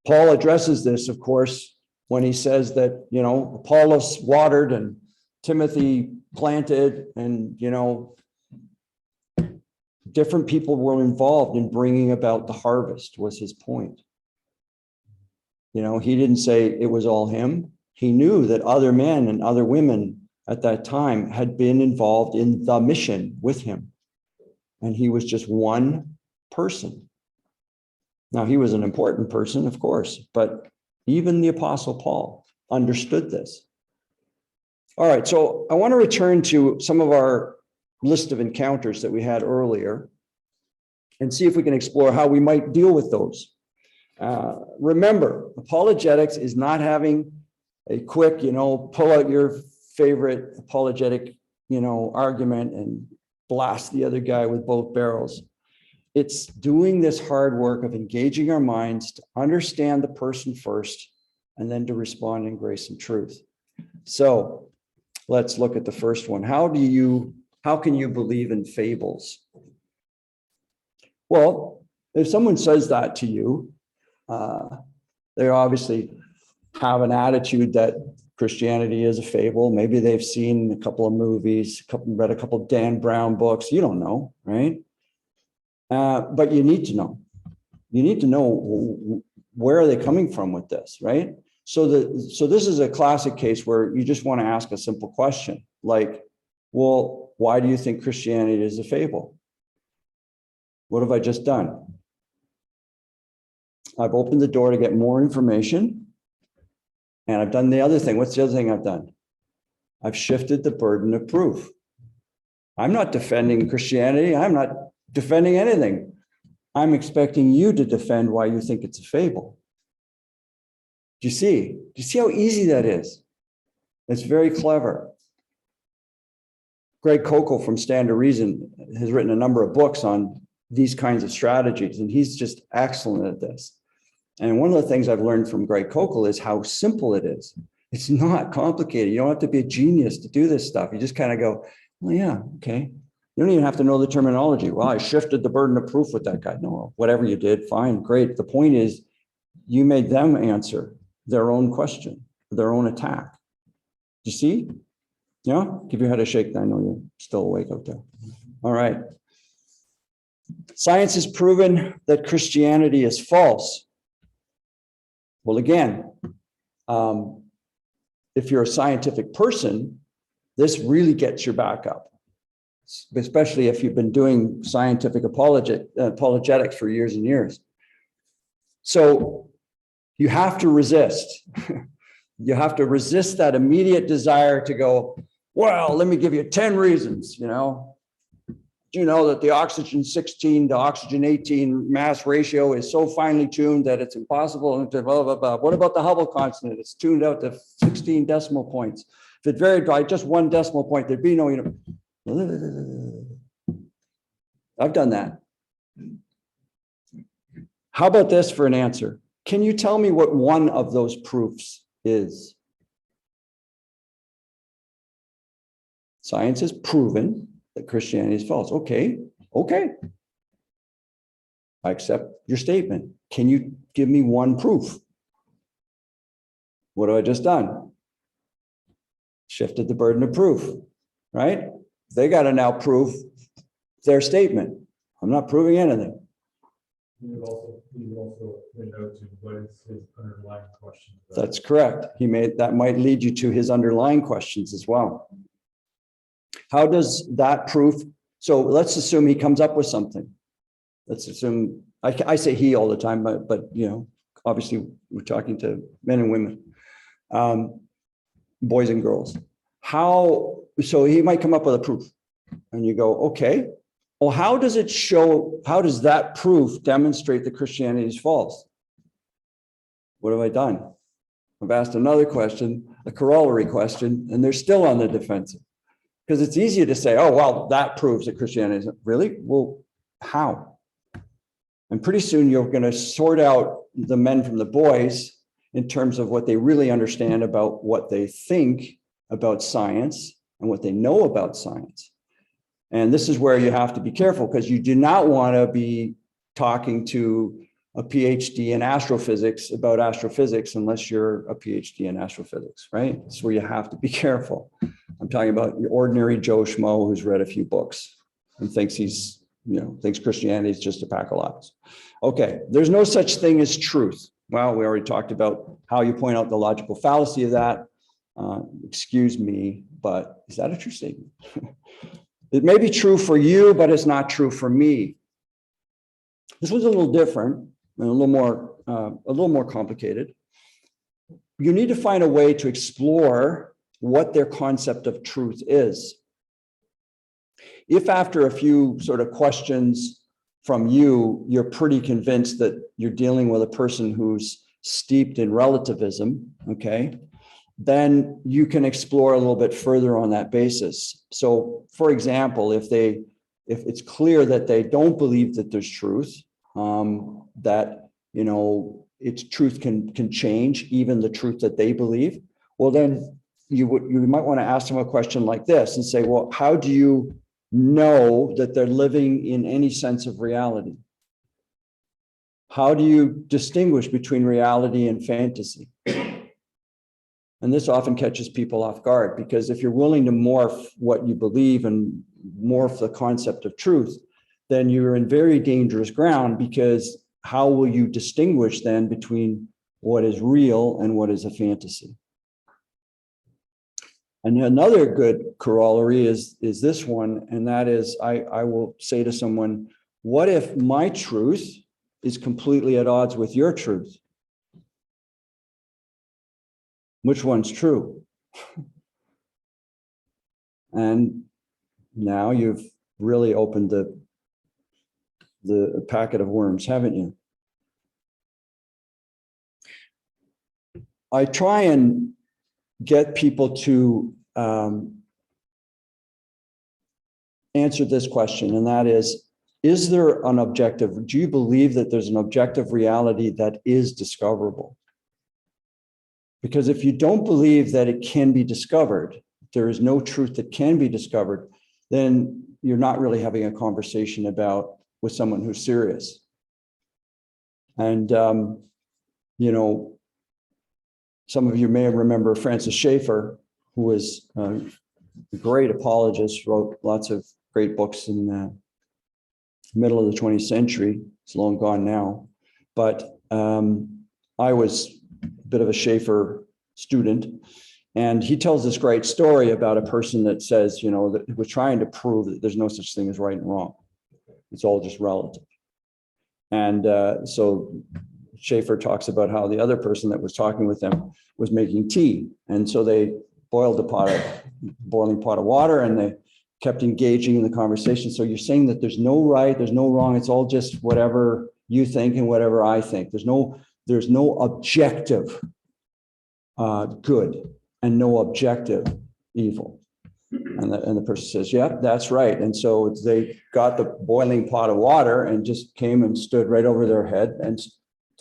Paul addresses this, of course, when he says that, you know, Apollos watered and Timothy planted and, you know, different people were involved in bringing about the harvest, was his point. You know, he didn't say it was all him. He knew that other men and other women at that time had been involved in the mission with him. And he was just one person. Now, he was an important person, of course, but even the Apostle Paul understood this. All right, so I want to return to some of our list of encounters that we had earlier and see if we can explore how we might deal with those. Remember, apologetics is not having a quick, you know, pull out your favorite apologetic, you know, argument and blast the other guy with both barrels. It's doing this hard work of engaging our minds to understand the person first and then to respond in grace and truth. So let's look at the first one. How can you believe in fables? Well, if someone says that to you, they obviously have an attitude that Christianity is a fable. Maybe they've seen a couple of movies, read a couple of Dan Brown books. You don't know, right? But you need to know. You need to know where are they coming from with this, right? So this is a classic case where you just want to ask a simple question, like, well, why do you think Christianity is a fable? What have I just done? I've opened the door to get more information, and I've done the other thing. What's the other thing I've done? I've shifted the burden of proof. I'm not defending Christianity. I'm not defending anything. I'm expecting you to defend why you think it's a fable. Do you see? Do you see how easy that is? It's very clever. Greg Koukl from Stand to Reason has written a number of books on these kinds of strategies, and he's just excellent at this. And one of the things I've learned from Greg Koukl is how simple it is. It's not complicated. You don't have to be a genius to do this stuff. You just kind of go, well, yeah, okay. You don't even have to know the terminology. Well, I shifted the burden of proof with that guy. No, whatever you did, fine, great. The point is you made them answer their own question, their own attack. You see? Yeah, give your head a shake. I know you're still awake out there. All right. Science has proven that Christianity is false. Well, again, if you're a scientific person, this really gets your back up, especially if you've been doing scientific apologetics for years and years. So you have to resist. You have to resist that immediate desire to go, well, let me give you 10 reasons, you know. Do you know that the oxygen 16 to oxygen 18 mass ratio is so finely tuned that it's impossible to blah, blah, blah. What about the Hubble constant? It's tuned out to 16 decimal points. If it varied by just 1 decimal point, there'd be no, you know. I've done that. How about this for an answer? Can you tell me what one of those proofs is? Science has proven that Christianity is false. Okay. I accept your statement. Can you give me one proof? What have I just done? Shifted the burden of proof, right? They got to now prove their statement. I'm not proving anything. You would also point out to what is his underlying question. That's correct. That might lead you to his underlying questions as well. How does that proof? So let's assume he comes up with something. Let's assume, I say he all the time, but you know, obviously we're talking to men and women, boys and girls. So he might come up with a proof and you go, okay, well, how does that proof demonstrate that Christianity is false? What have I done? I've asked another question, a corollary question, and they're still on the defensive. Because it's easier to say, oh, well, that proves that Christianity isn't. Really? Well, how? And pretty soon you're going to sort out the men from the boys in terms of what they really understand about what they think about science and what they know about science. And this is where you have to be careful, because you do not want to be talking to a PhD in astrophysics about astrophysics unless you're a PhD in astrophysics, right? That's where you have to be careful. I'm talking about your ordinary Joe Schmo who's read a few books and thinks thinks Christianity is just a pack of lies. Okay, there's no such thing as truth. Well, we already talked about how you point out the logical fallacy of that. Excuse me, but is that a true statement? It may be true for you, but it's not true for me. This was a little different and a little more complicated. You need to find a way to explore what their concept of truth is. If after a few sort of questions from you, you're pretty convinced that you're dealing with a person who's steeped in relativism, okay, then you can explore a little bit further on that basis. So, for example, if it's clear that they don't believe that there's truth, that, you know, its truth can change, even the truth that they believe, well, then you might want to ask them a question like this and say, well, how do you know that they're living in any sense of reality? How do you distinguish between reality and fantasy? And this often catches people off guard, because if you're willing to morph what you believe and morph the concept of truth, then you're in very dangerous ground, because how will you distinguish then between what is real and what is a fantasy? And another good corollary is this one, and that is I will say to someone, what if my truth is completely at odds with your truth? Which one's true? And now you've really opened the packet of worms, haven't you? I try and get people to answer this question, and that is there an objective? Do you believe that there's an objective reality that is discoverable? Because if you don't believe that it can be discovered, there is no truth that can be discovered, then you're not really having a conversation with someone who's serious. And, you know, some of you may remember Francis Schaeffer, who was a great apologist, wrote lots of great books in the middle of the 20th century. It's long gone now. But I was a bit of a Schaeffer student. And he tells this great story about a person that says, you know, that we're trying to prove that there's no such thing as right and wrong. It's all just relative. And so Schaeffer talks about how the other person that was talking with them was making tea. And so they boiled boiling pot of water, and they kept engaging in the conversation. So you're saying that there's no right, there's no wrong. It's all just whatever you think and whatever I think. There's no objective good and no objective evil. And the person says, yeah, that's right. And so they got the boiling pot of water and just came and stood right over their head and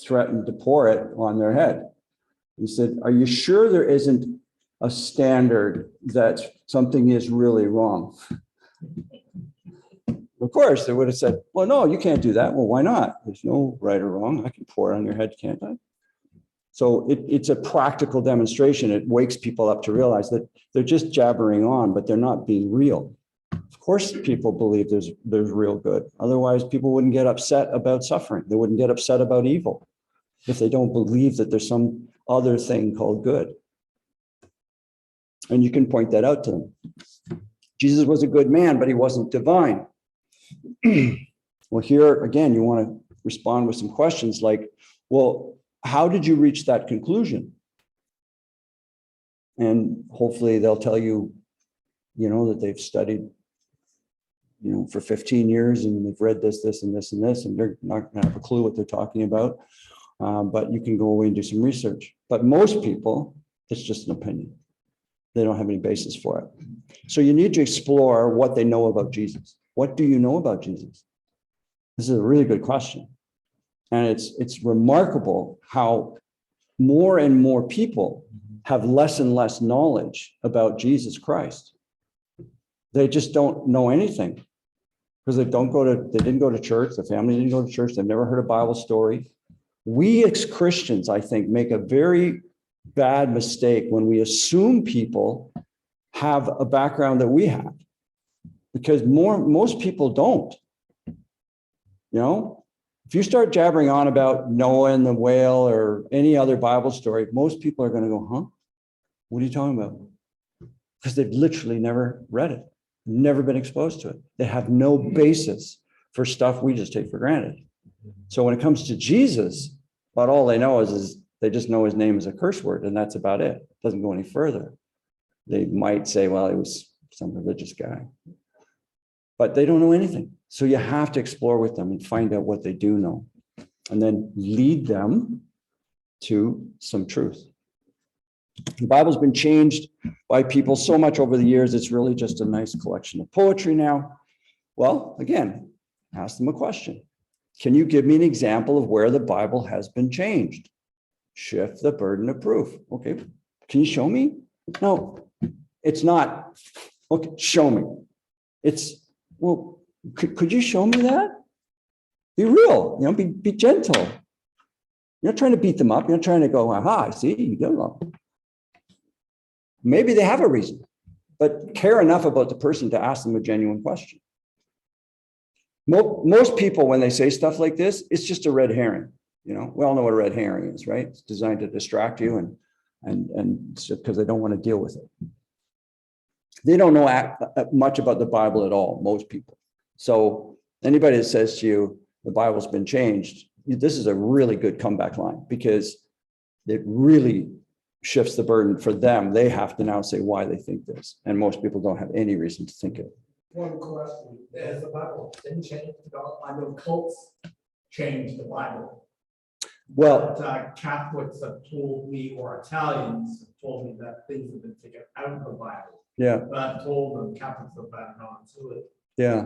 threatened to pour it on their head. He said, are you sure there isn't a standard that something is really wrong? Of course, they would have said, well, no, you can't do that. Well, why not? There's no right or wrong. I can pour it on your head, can't I? So it's a practical demonstration. It wakes people up to realize that they're just jabbering on, but they're not being real. Of course, people believe there's real good. Otherwise, people wouldn't get upset about suffering. They wouldn't get upset about evil if they don't believe that there's some other thing called good. And you can point that out to them. Jesus was a good man, but he wasn't divine. Well, here again, you want to respond with some questions like, well, how did you reach that conclusion? And hopefully they'll tell you, you know, that they've studied, you know, for 15 years and they've read this, this, and this, and this, and they're not going to have a clue what they're talking about. But you can go away and do some research. But most people, it's just an opinion. They don't have any basis for it. So you need to explore what they know about Jesus. What do you know about Jesus? This is a really good question. And it's remarkable how more and more people have less and less knowledge about Jesus Christ. They just don't know anything because they didn't go to church. The family didn't go to church. They've never heard a Bible story. We as Christians, I think, make a very bad mistake when we assume people have a background that we have, because most people don't. You know, if you start jabbering on about Noah and the whale or any other Bible story, most people are going to go, huh? What are you talking about? Because they've literally never read it, never been exposed to it. They have no basis for stuff we just take for granted. So when it comes to Jesus, about all they know is they just know his name is a curse word, and that's about it. It doesn't go any further. They might say, well, he was some religious guy, but they don't know anything. So you have to explore with them and find out what they do know, and then lead them to some truth. The Bible's been changed by people so much over the years, it's really just a nice collection of poetry now. Well, again, ask them a question. Can you give me an example of where the Bible has been changed? Shift the burden of proof. Okay, can you show me? No, it's not. Okay, show me. It's, well, could you show me that? Be real, you know, be gentle. You're not trying to beat them up. You're not trying to go, aha, I see, you don't know. Maybe they have a reason, but care enough about the person to ask them a genuine question. Most people, when they say stuff like this, it's just a red herring. You know, we all know what a red herring is, right? It's designed to distract you and because they don't want to deal with it. They don't know much about the Bible at all, most people. So anybody that says to you, the Bible's been changed, this is a really good comeback line, because it really shifts the burden for them. They have to now say why they think this. And most people don't have any reason to think it. One question, has the Bible been changed at all? I know cults changed the Bible. Well, But, Catholics have told me, or Italians have told me that things have been taken out of the Bible. yeah, But I've told them Catholics have added on to it. yeah.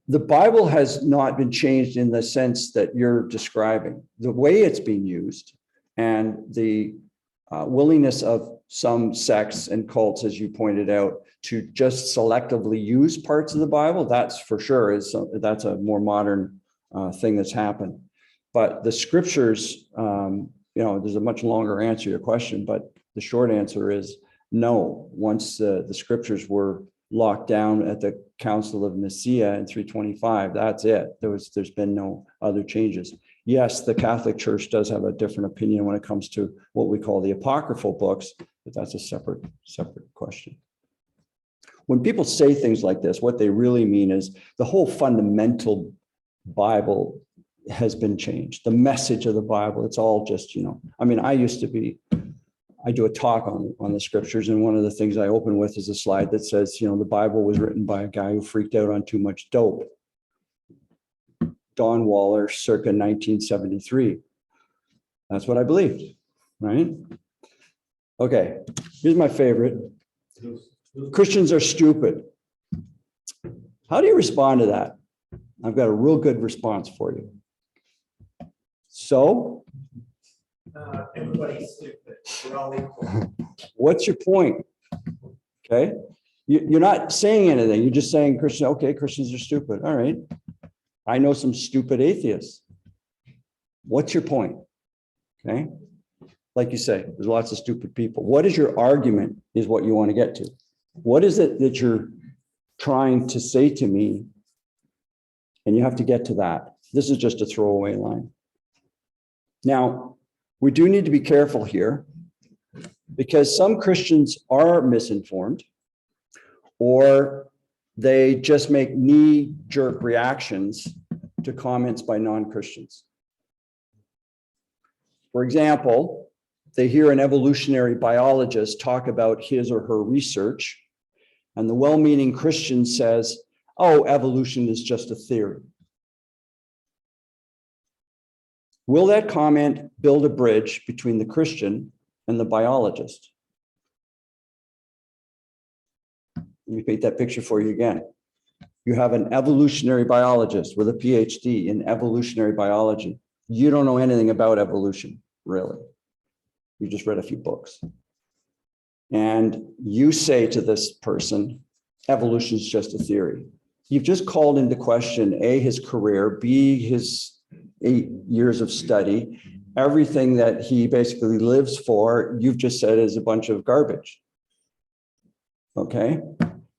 The Bible has not been changed in the sense that you're describing. The way it's being used and the willingness of some sects and cults, as you pointed out, to just selectively use parts of the Bible. That's for sure that's a more modern thing that's happened. But the scriptures, there's a much longer answer to your question, but the short answer is no. Once the scriptures were locked down at the Council of Nicaea in 325, that's it. There's been no other changes. Yes, the Catholic Church does have a different opinion when it comes to what we call the apocryphal books, but that's a separate question. When people say things like this, what they really mean is the whole fundamental Bible has been changed. The message of the Bible, it's all just, I do a talk on the scriptures, and one of the things I open with is a slide that says, the Bible was written by a guy who freaked out on too much dope. Don Wallar, circa 1973. That's what I believed, right? Okay, here's my favorite. Christians are stupid. How do you respond to that? I've got a real good response for you. So, Everybody's stupid. We're all equal. what's your point? Okay, you're not saying anything. You're just saying Christians are stupid. All right. I know some stupid atheists. What's your point? Okay. Like you say, there's lots of stupid people. What is your argument is what you want to get to. What is it that you're trying to say to me? And you have to get to that. This is just a throwaway line. Now, we do need to be careful here because some Christians are misinformed, or they just make knee-jerk reactions to comments by non-Christians. For example, they hear an evolutionary biologist talk about his or her research, and the well-meaning Christian says, oh, evolution is just a theory. Will that comment build a bridge between the Christian and the biologist? Let me paint that picture for you again. You have an evolutionary biologist with a PhD in evolutionary biology. You don't know anything about evolution, really. You just read a few books. And you say to this person, evolution is just a theory. You've just called into question, A, his career, B, his 8 years of study. Everything that he basically lives for, you've just said is a bunch of garbage. Okay?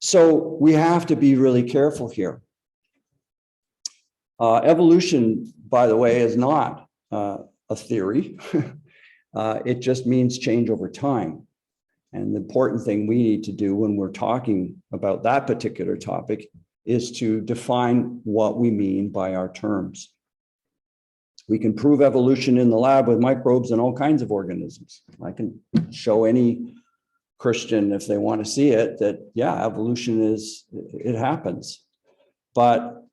So we have to be really careful here. Evolution, by the way, is not a theory. It just means change over time. And the important thing we need to do when we're talking about that particular topic is to define what we mean by our terms. We can prove evolution in the lab with microbes and all kinds of organisms. I can show any Christian, if they want to see it, that, yeah, evolution it happens. But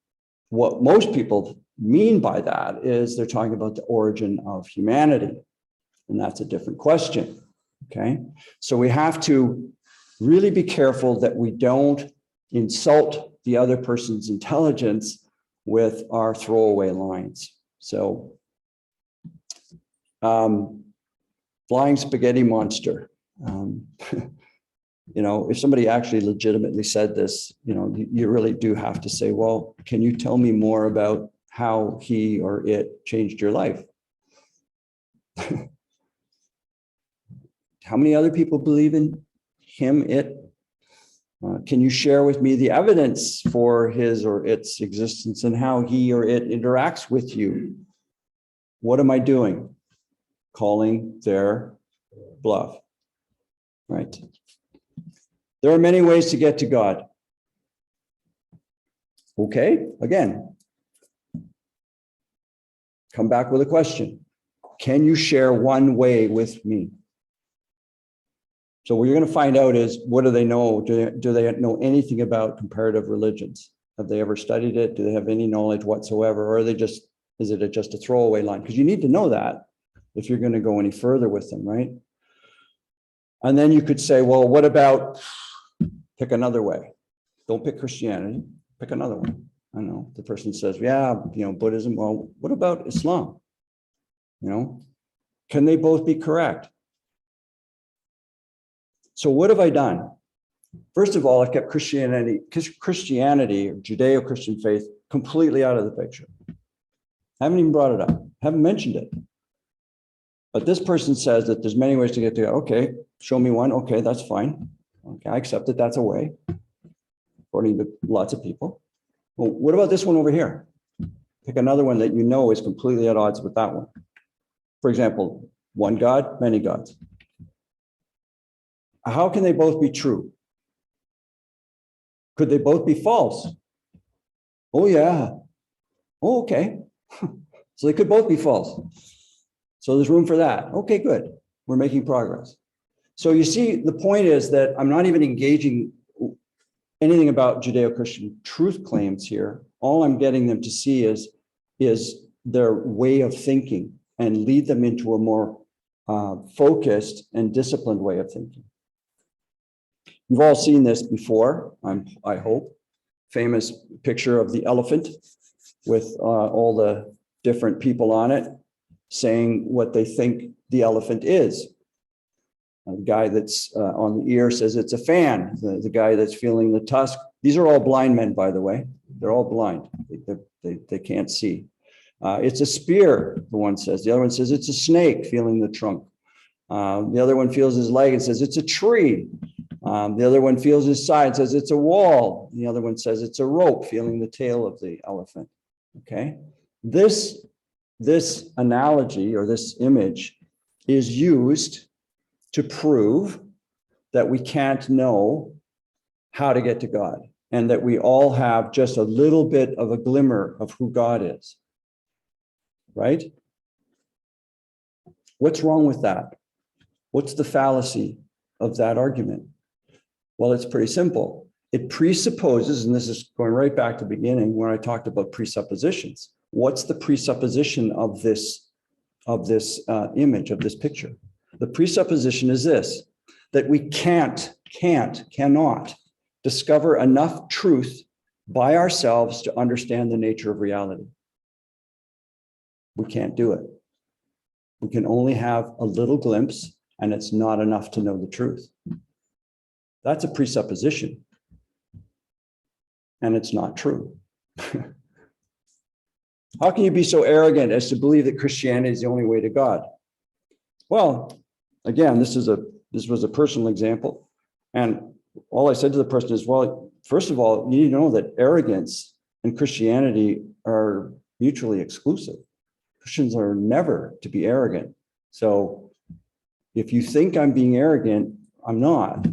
what most people mean by that is they're talking about the origin of humanity. And that's a different question, okay? So we have to really be careful that we don't insult the other person's intelligence with our throwaway lines. So, flying spaghetti monster. If somebody actually legitimately said this, you really do have to say, well, can you tell me more about how he or it changed your life? How many other people believe in him, it? Can you share with me the evidence for his or its existence and how he or it interacts with you? What am I doing? Calling their bluff, right? There are many ways to get to God. Okay, again, come back with a question. Can you share one way with me? So what you're going to find out is, what do they know? Do they know anything about comparative religions? Have they ever studied it? Do they have any knowledge whatsoever? Or are they just, is it just a throwaway line? Because you need to know that if you're going to go any further with them, right? And then you could say, well, what about, pick another way. Don't pick Christianity, pick another one. I don't know. The person says, yeah, Buddhism. Well, what about Islam? Can they both be correct? So what have I done? First of all, I've kept Christianity or Judeo-Christian faith completely out of the picture. Haven't even brought it up. Haven't mentioned it. But this person says that there's many ways to get to God. Okay, show me one. Okay, that's fine. Okay, I accept that that's a way, according to lots of people. Well, what about this one over here? Pick another one that you know is completely at odds with that one. For example, one God, many gods. How can they both be true? Could they both be false? Oh, yeah. Oh, okay. So they could both be false. So there's room for that. Okay, good. We're making progress. So you see, the point is that I'm not even engaging anything about Judeo-Christian truth claims here. All I'm getting them to see is their way of thinking and lead them into a more focused and disciplined way of thinking. You've all seen this before, I hope. Famous picture of the elephant with all the different people on it saying what they think the elephant is. The guy that's on the ear says it's a fan. The guy that's feeling the tusk. These are all blind men, by the way. They're all blind. They can't see. It's a spear, the one says. The other one says it's a snake, feeling the trunk. The other one feels his leg and says it's a tree. The other one feels his side and says it's a wall. The other one says it's a rope, feeling the tail of the elephant. Okay? This analogy or this image is used to prove that we can't know how to get to God and that we all have just a little bit of a glimmer of who God is. Right? What's wrong with that? What's the fallacy of that argument? Well, it's pretty simple. It presupposes, and this is going right back to the beginning when I talked about presuppositions. What's the presupposition of this image, of this picture? The presupposition is this, that we cannot discover enough truth by ourselves to understand the nature of reality. We can't do it. We can only have a little glimpse, and it's not enough to know the truth. That's a presupposition, and it's not true. How can you be so arrogant as to believe that Christianity is the only way to God? Well, again, this was a personal example, and all I said to the person is, well, first of all, you need to know that arrogance and Christianity are mutually exclusive. Christians are never to be arrogant. So if you think I'm being arrogant, I'm not.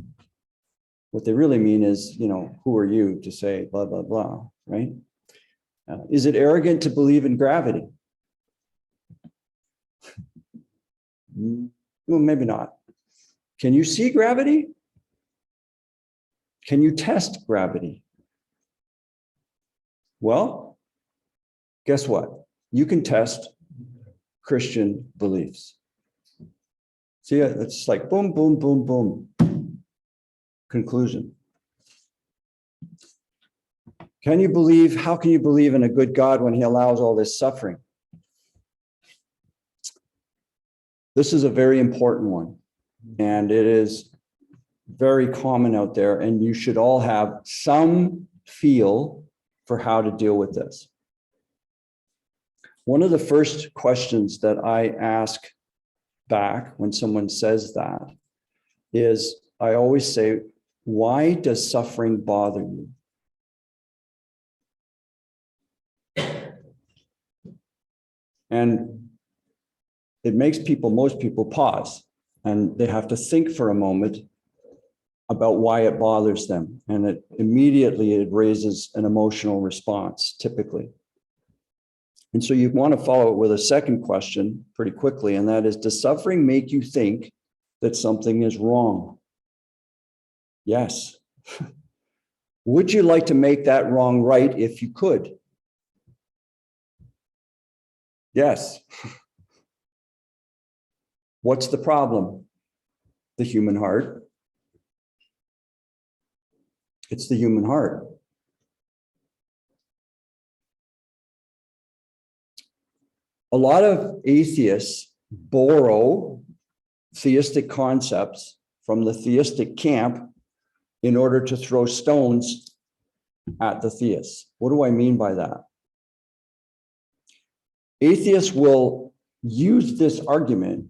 What they really mean is, who are you to say blah, blah, blah, right? Is it arrogant to believe in gravity? Well, maybe not. Can you see gravity? Can you test gravity? Well, guess what? You can test Christian beliefs. See, it's like boom, boom, boom, boom. Conclusion. How can you believe in a good God when he allows all this suffering? This is a very important one, and it is very common out there, and you should all have some feel for how to deal with this. One of the first questions that I ask back when someone says that is, I always say, why does suffering bother you? And it makes most people pause, and they have to think for a moment about why it bothers them. And it immediately raises an emotional response, typically. And so you want to follow it with a second question pretty quickly, and that is, does suffering make you think that something is wrong? Yes. Would you like to make that wrong right if you could? Yes. What's the problem? The human heart. It's the human heart. A lot of atheists borrow theistic concepts from the theistic camp in order to throw stones at the theists. What do I mean by that? Atheists will use this argument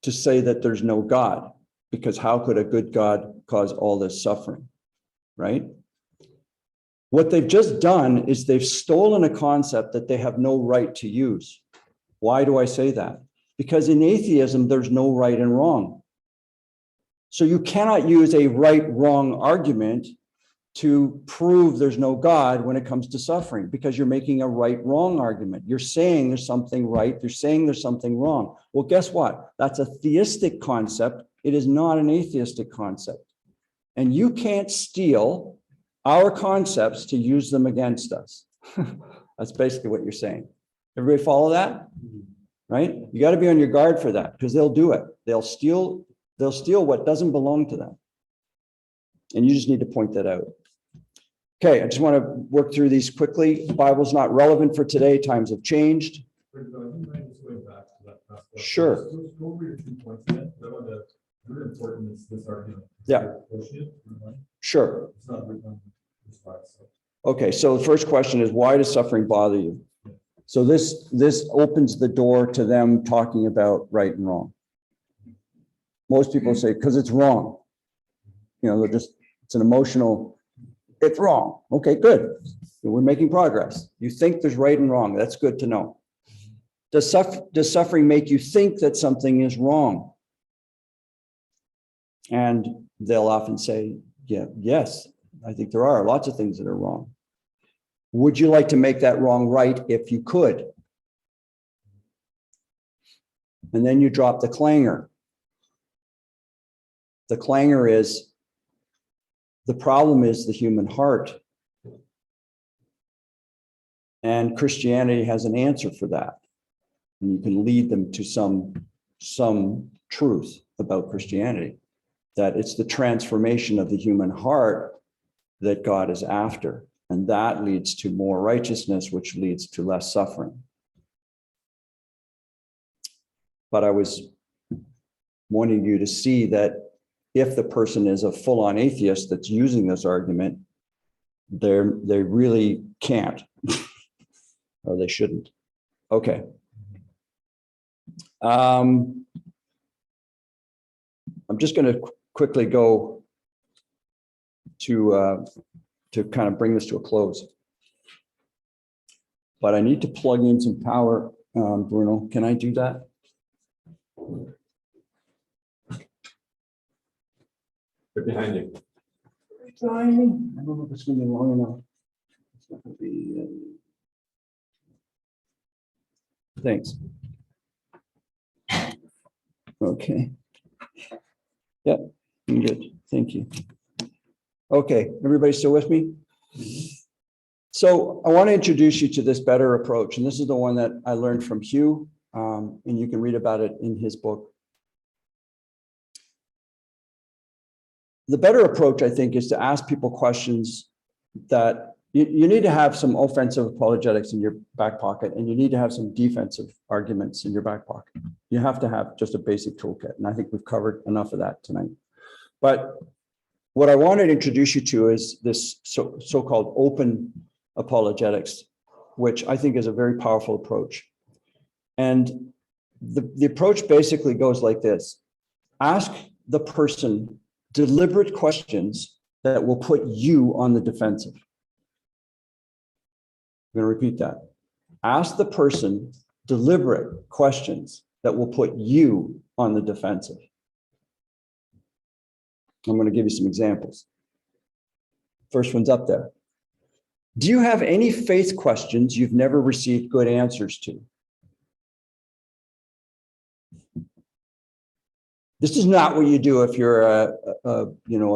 to say that there's no God, because how could a good God cause all this suffering, right? What they've just done is they've stolen a concept that they have no right to use. Why do I say that? Because in atheism, there's no right and wrong. So you cannot use a right-wrong argument to prove there's no God when it comes to suffering, because you're making a right-wrong argument. You're saying there's something right, you're saying there's something wrong. Well, guess what? That's a theistic concept. It is not an atheistic concept. And you can't steal our concepts to use them against us. That's basically what you're saying. Everybody follow that? Right? You got to be on your guard for that, because they'll do it. They'll steal what doesn't belong to them. And you just need to point that out. Okay, I just want to work through these quickly. The Bible's not relevant for today. Times have changed. But, do you mind just going back to that last question? Sure. Just go over your 2 points again. That one, very important is this argument. Yeah. Sure. It's not written on this slide, so. Okay, so the first question is, why does suffering bother you? So this opens the door to them talking about right and wrong. Most people say, because it's wrong. You know, it's an emotional, it's wrong. Okay, good. We're making progress. You think there's right and wrong. That's good to know. Does suffering make you think that something is wrong? And they'll often say, yeah, yes, I think there are lots of things that are wrong. Would you like to make that wrong right if you could? And then you drop the clangor. The clangor is, the problem is the human heart. And Christianity has an answer for that. And you can lead them to some truth about Christianity, that it's the transformation of the human heart that God is after. And that leads to more righteousness, which leads to less suffering. But I was wanting you to see that if the person is a full-on atheist that's using this argument, they really can't, or they shouldn't. Okay. I'm just going to quickly go to kind of bring this to a close. But I need to plug in some power. Bruno, can I do that? Right behind you. I don't know if it's going to be long enough. It's not going to be. Thanks. Okay. Yep, I'm good. Thank you. Okay, everybody still with me? So I want to introduce you to this better approach, and this is the one that I learned from Hugh, and you can read about it in his book. The better approach, I think, is to ask people questions that you need to have some offensive apologetics in your back pocket, and you need to have some defensive arguments in your back pocket. You have to have just a basic toolkit, and I think we've covered enough of that tonight. But what I want to introduce you to is this so-called open apologetics, which I think is a very powerful approach. And the approach basically goes like this. Ask the person deliberate questions that will put you on the defensive. I'm going to repeat that. Ask the person deliberate questions that will put you on the defensive. I'm going to give you some examples. First one's up there. Do you have any faith questions you've never received good answers to? This is not what you do if you're a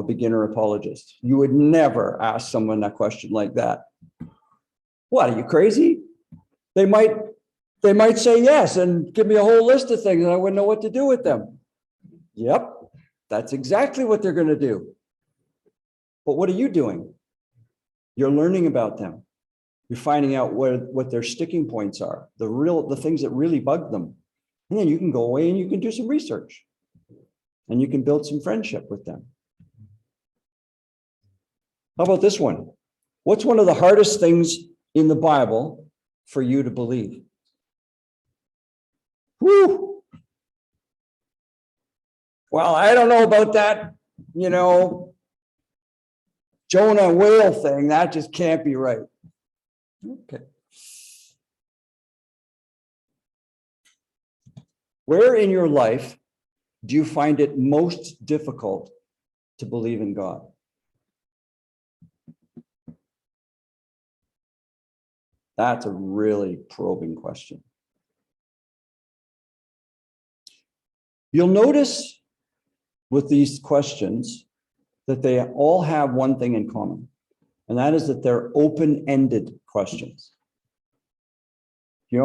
beginner apologist. You would never ask someone a question like that. What, are you crazy? They might say yes and give me a whole list of things and I wouldn't know what to do with them. Yep, that's exactly what they're going to do. But what are you doing? You're learning about them. You're finding out what their sticking points are, the things that really bug them. And then you can go away and you can do some research. and you can build some friendship with them. How about this one? What's one of the hardest things in the Bible for you to believe? Whew. Well, I don't know about that, Jonah whale thing. That just can't be right. Okay. Where in your life do you find it most difficult to believe in God? That's a really probing question. You'll notice with these questions that they all have one thing in common, and that is that they're open-ended questions. You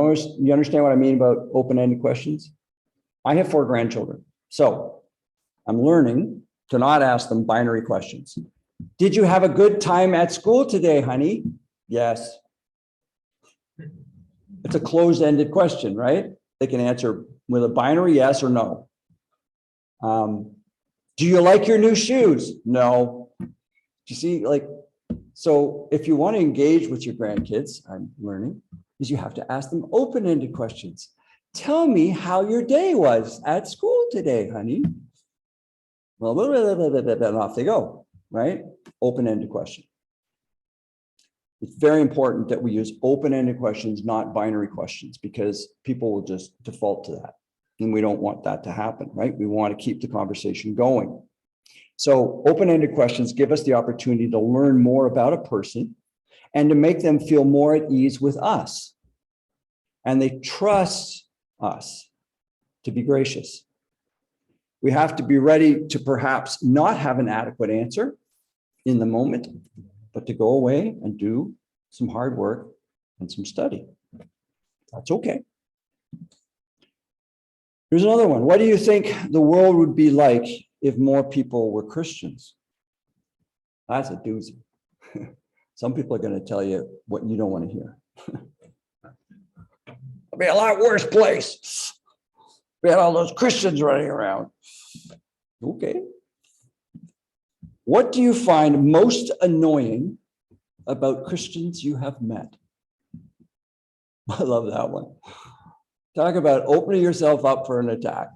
understand what I mean about open-ended questions? I have 4 grandchildren, so I'm learning to not ask them binary questions. Did you have a good time at school today, honey? Yes. It's a closed-ended question, right? They can answer with a binary yes or no. Do you like your new shoes? No. Do you see, so if you want to engage with your grandkids, I'm learning, is you have to ask them open-ended questions. Tell me how your day was at school today, honey. Well, blah, blah, blah, blah, blah, blah, and off they go, right? Open-ended question. It's very important that we use open-ended questions, not binary questions, because people will just default to that. And we don't want that to happen, right? We want to keep the conversation going. So open-ended questions give us the opportunity to learn more about a person and to make them feel more at ease with us. And they trust us to be gracious. We have to be ready to perhaps not have an adequate answer in the moment, but to go away and do some hard work and some study. That's okay. Here's another one. What do you think the world would be like if more people were Christians? That's a doozy. Some people are going to tell you what you don't want to hear. It'll be a lot worse place. We had all those Christians running around. Okay. What do you find most annoying about Christians you have met? I love that one. Talk about opening yourself up for an attack.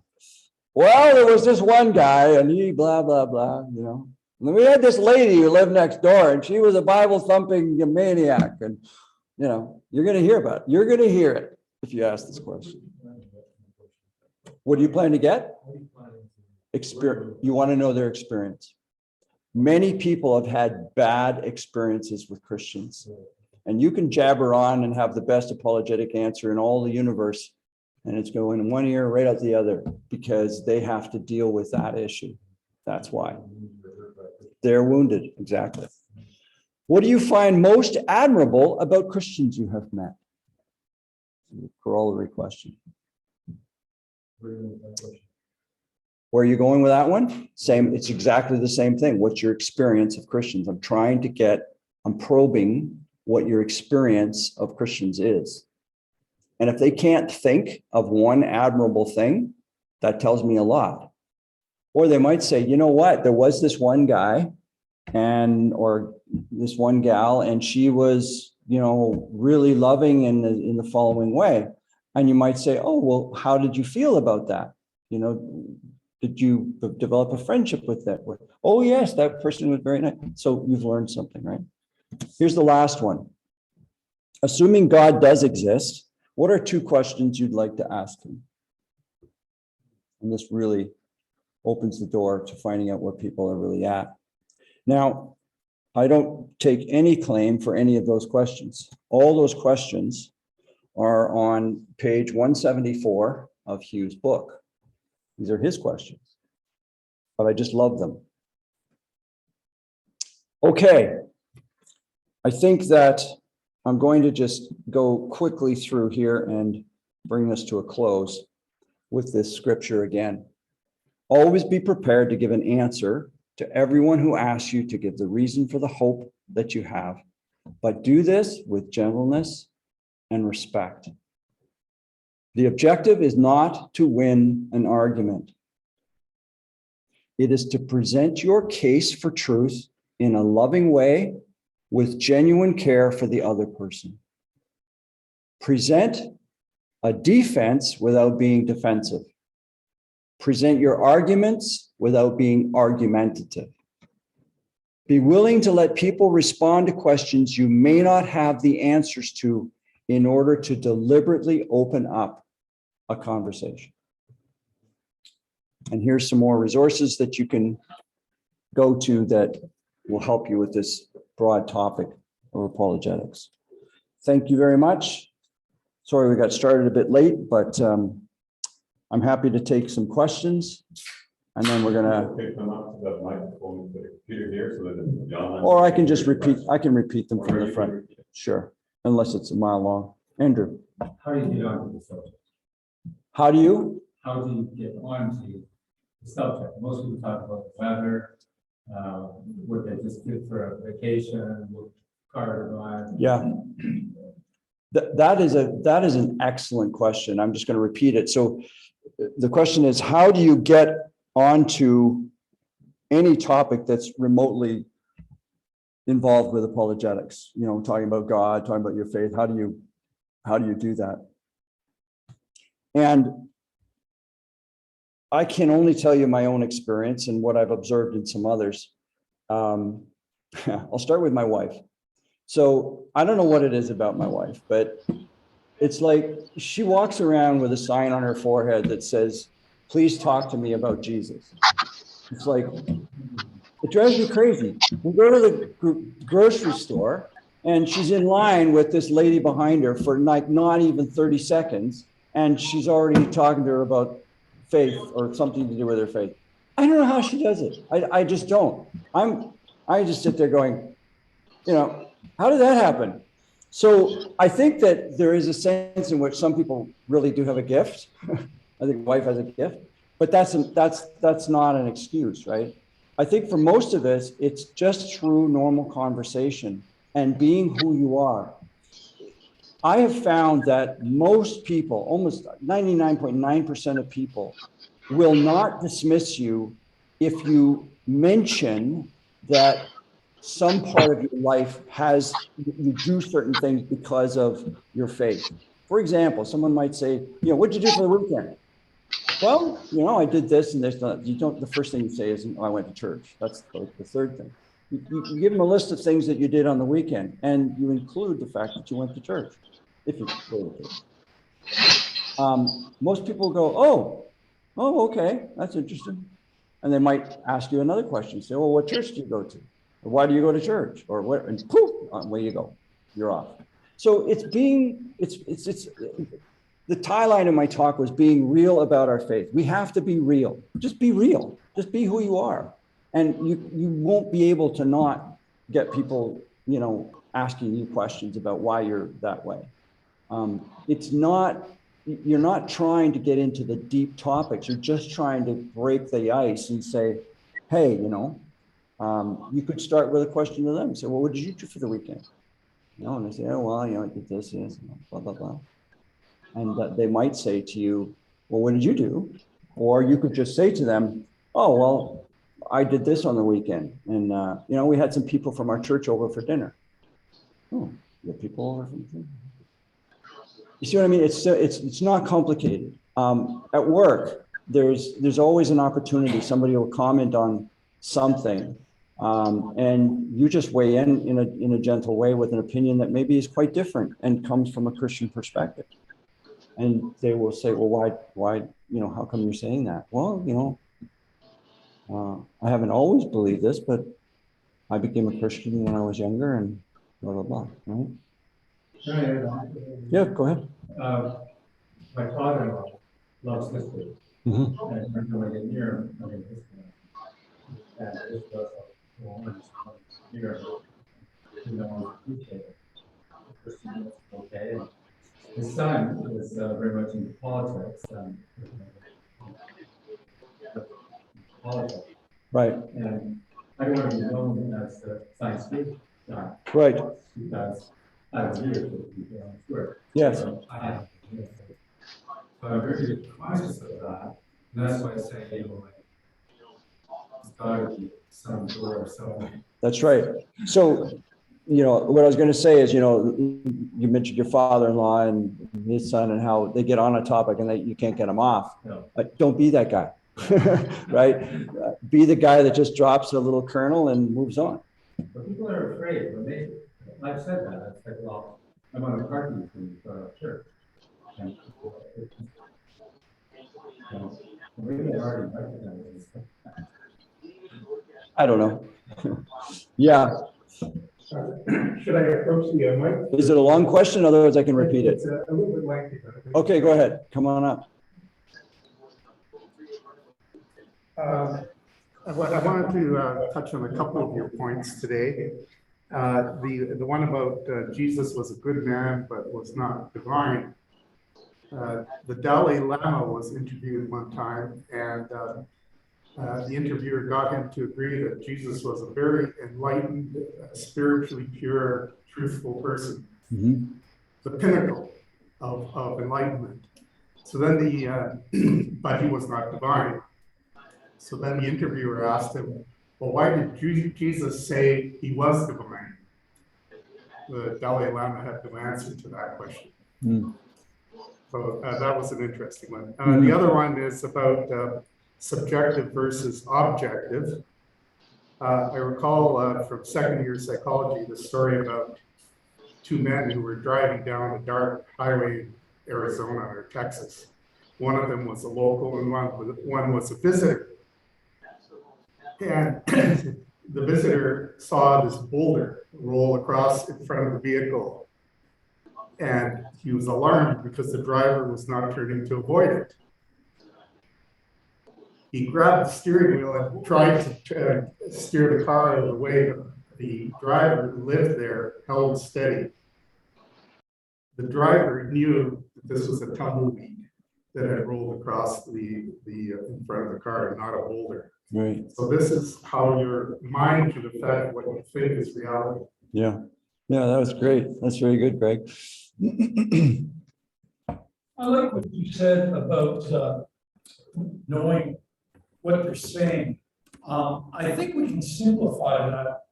Well, there was this one guy and he blah, blah, blah, And then we had this lady who lived next door and she was a Bible thumping maniac. And, you're going to hear about it. You're going to hear it if you ask this question. What do you plan to get? Experience. You want to know their experience. Many people have had bad experiences with Christians. And you can jabber on and have the best apologetic answer in all the universe. And it's going in one ear, right out the other, because they have to deal with that issue. That's why. They're wounded. Exactly. What do you find most admirable about Christians you have met? Corollary question. Where are you going with that one? Same. It's exactly the same thing. What's your experience of Christians? I'm probing what your experience of Christians is. And if they can't think of one admirable thing, that tells me a lot. Or they might say, you know what, there was this one guy or this one gal, and she was, really loving in the following way. And you might say, oh, well, how did you feel about that? Did you develop a friendship with that? Oh, yes, that person was very nice. So you've learned something, right? Here's the last one. Assuming God does exist, what are 2 questions you'd like to ask him? And this really opens the door to finding out where people are really at. Now, I don't take any claim for any of those questions. All those questions are on page 174 of Hugh's book. These are his questions, but I just love them. Okay, I think that I'm going to just go quickly through here and bring this to a close with this scripture again. Always be prepared to give an answer to everyone who asks you to give the reason for the hope that you have, but do this with gentleness and respect. The objective is not to win an argument. It is to present your case for truth in a loving way with genuine care for the other person. Present a defense without being defensive. Present your arguments without being argumentative. Be willing to let people respond to questions you may not have the answers to in order to deliberately open up a conversation. And here's some more resources that you can go to that will help you with this broad topic of apologetics. Thank you very much. Sorry we got started a bit late, but I'm happy to take some questions. And then we're gonna, Pick them up to the microphone, the computer here, so that the online. or I can just repeat, I can repeat them from the front. Sure, unless it's a mile long. Andrew, How do you get onto the subject? how do you? How do you get onto the subject? Most people talk about the weather, what they just did for a vacation, what car to buy. Yeah. That is an excellent question. I'm just going to repeat it. So the question is, how do you get onto any topic that's remotely involved with apologetics? You know, talking about God, talking about your faith. How do you do that? And I can only tell you my own experience and what I've observed in some others. I'll start with my wife. So I don't know what it is about my wife, but it's like she walks around with a sign on her forehead that says, "Please talk to me about Jesus." It's like, it drives me crazy. We go to the grocery store and she's in line with this lady behind her for like not even 30 seconds. And she's already talking to her about faith or something to do with her faith. I don't know how she does it. I just don't. I just sit there going, you know, how did that happen? So I think that there is a sense in which some people really do have a gift. I think wife has a gift, but that's not an excuse, right? I think for most of us, it's just through normal conversation and being who you are. I have found that most people, almost 99.9% of people, will not dismiss you if you mention that some part of your life you do certain things because of your faith. For example, someone might say, you know, what'd you do for the weekend? Well, you know, I did this and this. You don't. The first thing you say is, oh, I went to church. That's like the third thing. You give them a list of things that you did on the weekend, and you include the fact that you went to church, if you go to church. Most people go, oh, okay, that's interesting, and they might ask you another question. Say, well, what church do you go to? Or why do you go to church? Or what? And poof, away you go. You're off. So it's the tie line of my talk was being real about our faith. We have to be real. Just be real. Just be who you are. And you won't be able to not get people, you know, asking you questions about why you're that way. You're not trying to get into the deep topics. You're just trying to break the ice and say, hey, you know, you could start with a question to them. Say, well, what did you do for the weekend? You know, and they say, oh, well, you know, I did this, blah, blah, blah. And they might say to you, well, what did you do? Or you could just say to them, oh, well, I did this on the weekend. And, you know, we had some people from our church over for dinner. Oh, you have people over from dinner? You see what I mean? It's not complicated. At work, there's always an opportunity. Somebody will comment on something, and you just weigh in a gentle way with an opinion that maybe is quite different and comes from a Christian perspective. And they will say, well, why, you know, how come you're saying that? Well, you know, I haven't always believed this, but I became a Christian when I was younger and blah, blah, blah, right? Yeah, go ahead. My father-in-law loves history. Mm-hmm. And every time I get near him, I get history. And it was here, you know, appreciate it. Christian, okay. And his son was very much into politics. Politics. Right. And I don't want to be known as the science fiction guy. Right. Because I have years with people, I'm sure. Yes. So I'm very conscious of that. And that's why I say, you know, like, daughter be some door or so. That's right. So, what I was going to say is, you mentioned your father-in-law and his son and how they get on a topic and you can't get them off. No. But don't be that guy, right? Be the guy that just drops a little kernel and moves on. But people are afraid when I've said that. I've said, well, I'm on a parking from church. And maybe I already recognized this. I don't know. Yeah. Should I approach the mic? Is it a long question? Otherwise, I can repeat it. It's a little bit lengthy. But Okay, go ahead. Come on up. I wanted to touch on a couple of your points today. The one about Jesus was a good man, but was not divine. The Dalai Lama was interviewed one time, and the interviewer got him to agree that Jesus was a very enlightened, spiritually pure, truthful person. Mm-hmm. The pinnacle of enlightenment. So then but he was not divine. So then the interviewer asked him, well, why did Jesus say he was divine? The Dalai Lama had no answer to that question. Mm. So that was an interesting one. The other one is about subjective versus objective. I recall from second year psychology the story about two men who were driving down a dark highway in Arizona or Texas. One of them was a local and one was a visitor. And the visitor saw this boulder roll across in front of the vehicle. And he was alarmed because the driver was not turning to avoid it. He grabbed the steering wheel and tried to steer the car out of the way. The driver who lived there held steady. The driver knew that this was a tumbleweed that had rolled across the in front of the car and not a boulder. Right. So this is how your mind can affect what you think is reality. Yeah. Yeah, that was great. That's very good, Greg. I like what you said about knowing what they're saying. I think we can simplify that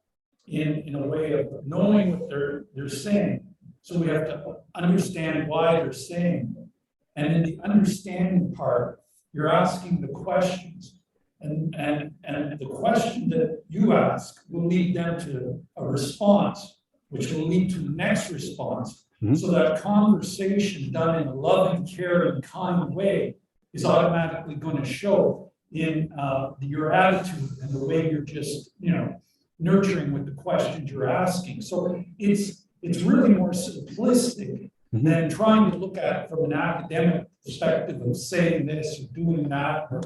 in a way of knowing what they're saying. So we have to understand why they're saying it. And in the understanding part, you're asking the questions. And the question that you ask will lead them to a response, which will lead to the next response. Mm-hmm. So that conversation done in a loving, caring, kind way is automatically going to show in your attitude and the way you're just, nurturing with the questions you're asking. So it's really more simplistic than trying to look at it from an academic perspective of saying this or doing that, or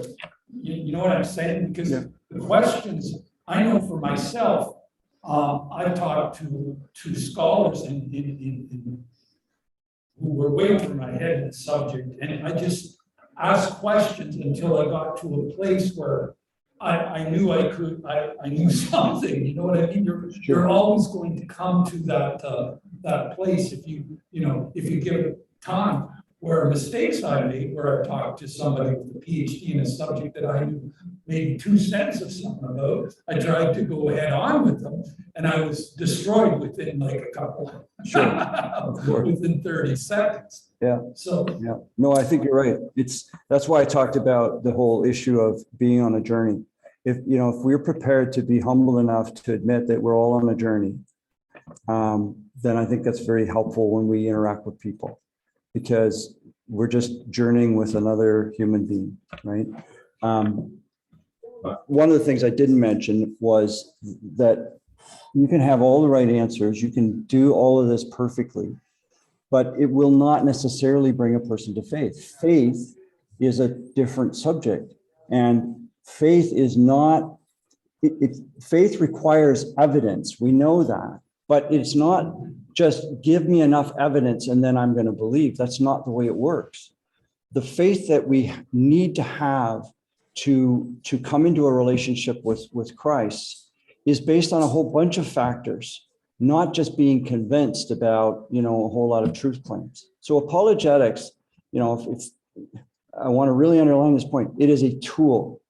you know what I'm saying? Because the questions, I know for myself, I've talked to scholars who were way over my head in the subject, and I just asked questions until I got to a place where I knew I knew something. You know what I mean? You're always going to come to that place if you give it time. Where mistakes I made, where I talked to somebody with a PhD in a subject that I knew maybe 2 cents of something about, I tried to go head on with them, and I was destroyed within like a couple, within 30 seconds. Yeah. So yeah, no, I think you're right. That's why I talked about the whole issue of being on a journey. If we're prepared to be humble enough to admit that we're all on a journey, then I think that's very helpful when we interact with people, because we're just journeying with another human being, right? One of the things I didn't mention was that you can have all the right answers, you can do all of this perfectly, but it will not necessarily bring a person to faith. Faith is a different subject, and faith is not, faith requires evidence, we know that, but it's not just give me enough evidence and then I'm going to believe. That's not the way it works. The faith that we need to have to come into a relationship with Christ is based on a whole bunch of factors, not just being convinced about, a whole lot of truth claims. So apologetics, if I want to really underline this point, it is a tool.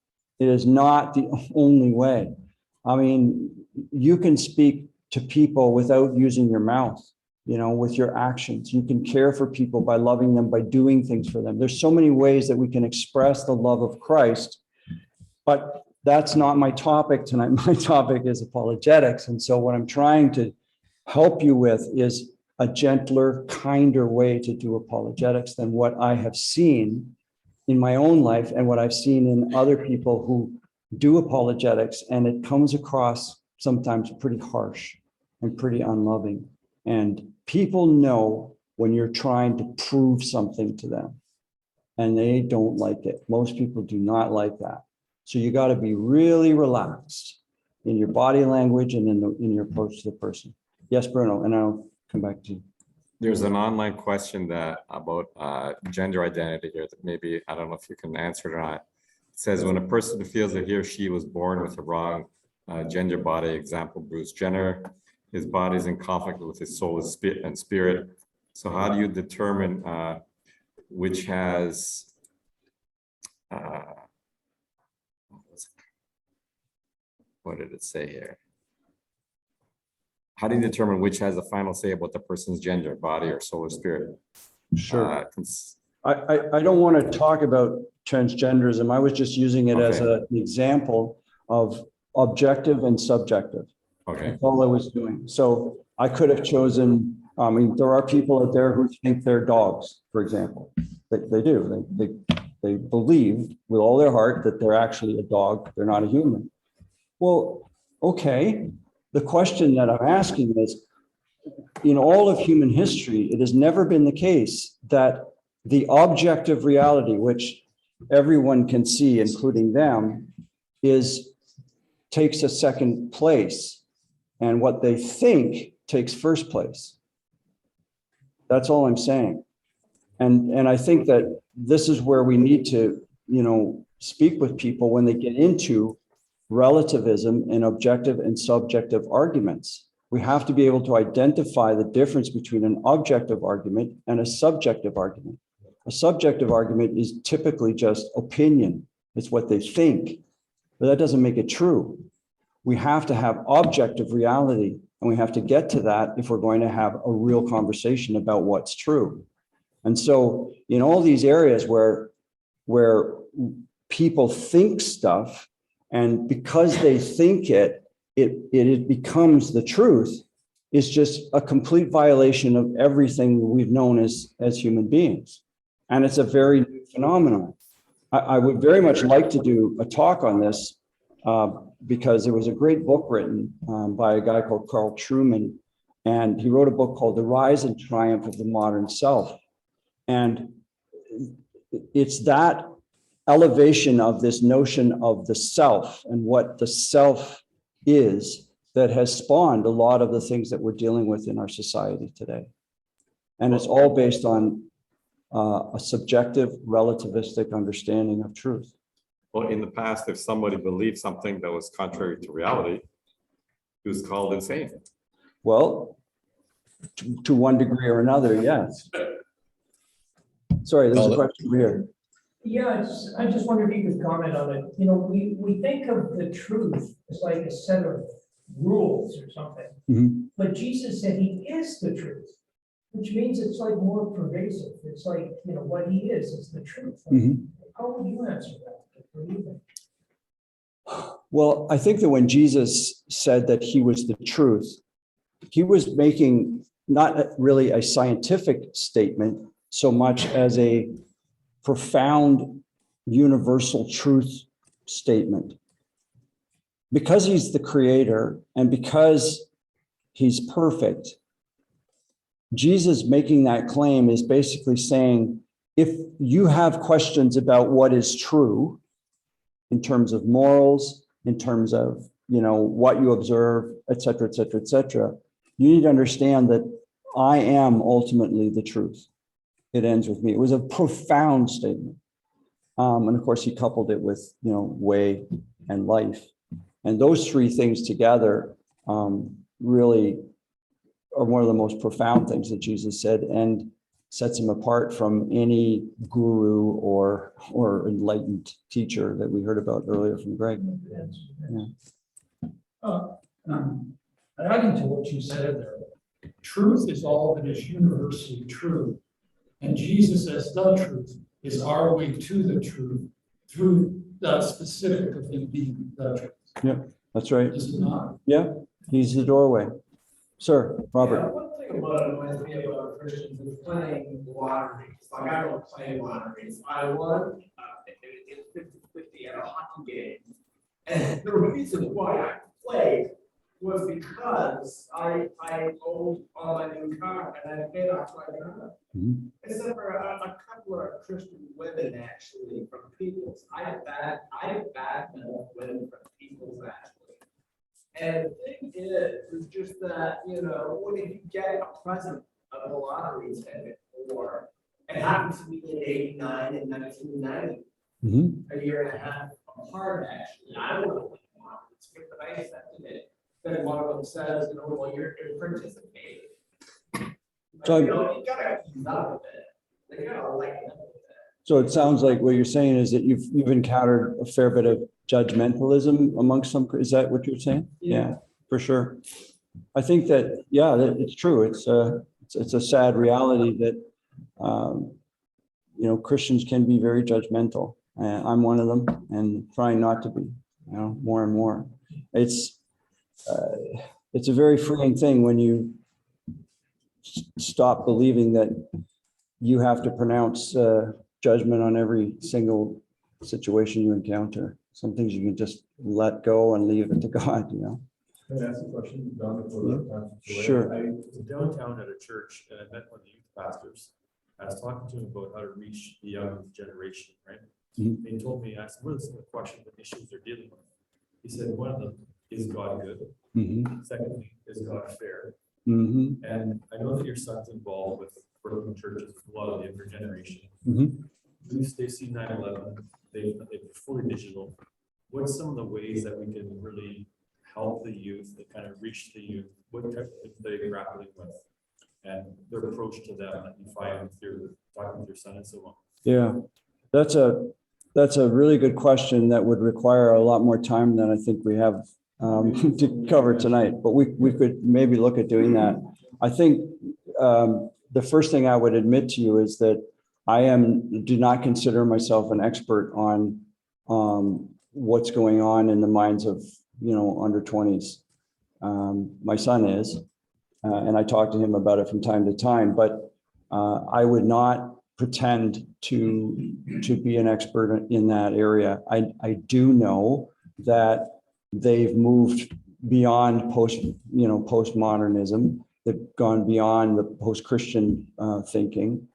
It is not the only way. I mean, you can speak to people without using your mouth, with your actions. You can care for people by loving them, by doing things for them. There's so many ways that we can express the love of Christ, but that's not my topic tonight. My topic is apologetics. And so what I'm trying to help you with is a gentler, kinder way to do apologetics than what I have seen in my own life and what I've seen in other people who do apologetics. And it comes across sometimes pretty harsh and pretty unloving. And people know when you're trying to prove something to them, and they don't like it. Most people do not like that. So you got to be really relaxed in your body language and in your approach to the person. Yes, Bruno, and I'll come back to you. There's an online question that about gender identity here that maybe, I don't know if you can answer it or not. It says, when a person feels that he or she was born with the wrong gender body, example, Bruce Jenner, his body is in conflict with his soul and spirit. So how do you determine which has, what did it say here? How do you determine which has the final say about the person's gender, body, or soul or spirit? Sure. I don't want to talk about transgenderism. I was just using it as an example of objective and subjective. Okay. That's all I was doing. So I could have chosen, there are people out there who think they're dogs, for example. They do. They believe with all their heart that they're actually a dog. They're not a human. Well, okay. The question that I'm asking is, in all of human history, it has never been the case that the objective reality, which everyone can see, including them, takes a second place, and what they think takes first place. That's all I'm saying. And I think that this is where we need to, speak with people when they get into relativism and objective and subjective arguments. We have to be able to identify the difference between an objective argument and a subjective argument. A subjective argument is typically just opinion. It's what they think, but that doesn't make it true. We have to have objective reality, and we have to get to that if we're going to have a real conversation about what's true. And so in all these areas where people think stuff, and because they think it becomes the truth, is just a complete violation of everything we've known as human beings. And it's a very new phenomenon. I would very much like to do a talk on this because there was a great book written by a guy called Carl Trueman, and he wrote a book called The Rise and Triumph of the Modern Self. And it's that elevation of this notion of the self and what the self is that has spawned a lot of the things that we're dealing with in our society today. And it's all based on a subjective, relativistic understanding of truth. Well, in the past, if somebody believed something that was contrary to reality, he was called insane. Well, to one degree or another, yes. Sorry, there's a question over here. Yeah, I just wondered if you could comment on it. We think of the truth as like a set of rules or something, but Jesus said he is the truth, which means it's like more pervasive. It's like, what he is the truth. How would you answer that? What do you think? Well, I think that when Jesus said that he was the truth, he was making not really a scientific statement so much as a profound universal truth statement. Because he's the creator and because he's perfect, Jesus making that claim is basically saying, if you have questions about what is true in terms of morals, in terms of, what you observe, et cetera, et cetera, et cetera, you need to understand that I am ultimately the truth. It ends with me. It was a profound statement. And of course, he coupled it with, way and life. And those three things together really are one of the most profound things that Jesus said. And sets him apart from any guru or enlightened teacher that we heard about earlier from Greg. Adding to what you said there, truth is all that is universally true. And Jesus as the truth is our way to the truth through that specific of him being the truth. Yep, that's right. Is it not? Yeah, he's the doorway. Sir, Robert. One thing about it reminds me about Christians is playing lotteries. Like I don't play lotteries. I won it's 50-50 at a hockey game. And the reason why I played was because I owned on my new car and I paid off my car. Mhm. Except for a couple of Christian women actually from Peoples. I have bad women from Peoples actually. And the thing is just that, when you get a present of a lottery ticket, or it happened to me in '89 and 1990, a year and a half apart actually. I don't know what you want, but I accepted it. Then one of them says, well, you're participating. So you gotta ease up a bit. They gotta lighten up a bit. So it sounds like what you're saying is that you've encountered a fair bit of judgmentalism amongst some. Is that what you're saying? Yeah, for sure. I think that that it's true. It's a sad reality that Christians can be very judgmental. I'm one of them, and trying not to be. More and more. It's a very freeing thing when you stop believing that you have to pronounce judgment on every single situation you encounter. Some things you can just let go and leave it to God, Can I ask a question, Don, before the time is away? Sure. I was downtown at a church and I met one of the youth pastors. I was talking to him about how to reach the young generation, right? Mhm. He told me, I asked him, what are some of the questions and issues they're dealing with? He said, one of them, is God good? Secondly, is God fair? And I know that your son's involved with working churches, with a lot of the younger generation. They've seen 9/11, they're fully digital. What's some of the ways that we can really help the youth, that kind of reach the youth? What type of they're grappling with, and their approach to them that you find through talking with your son and so on? Yeah, that's a really good question that would require a lot more time than I think we have to cover tonight, but we could maybe look at doing that. I think the first thing I would admit to you is that I do not consider myself an expert on what's going on in the minds of under 20s. My son is, and I talk to him about it from time to time, but I would not pretend to be an expert in that area. I do know that they've moved beyond postmodernism. They've gone beyond the post-Christian thinking.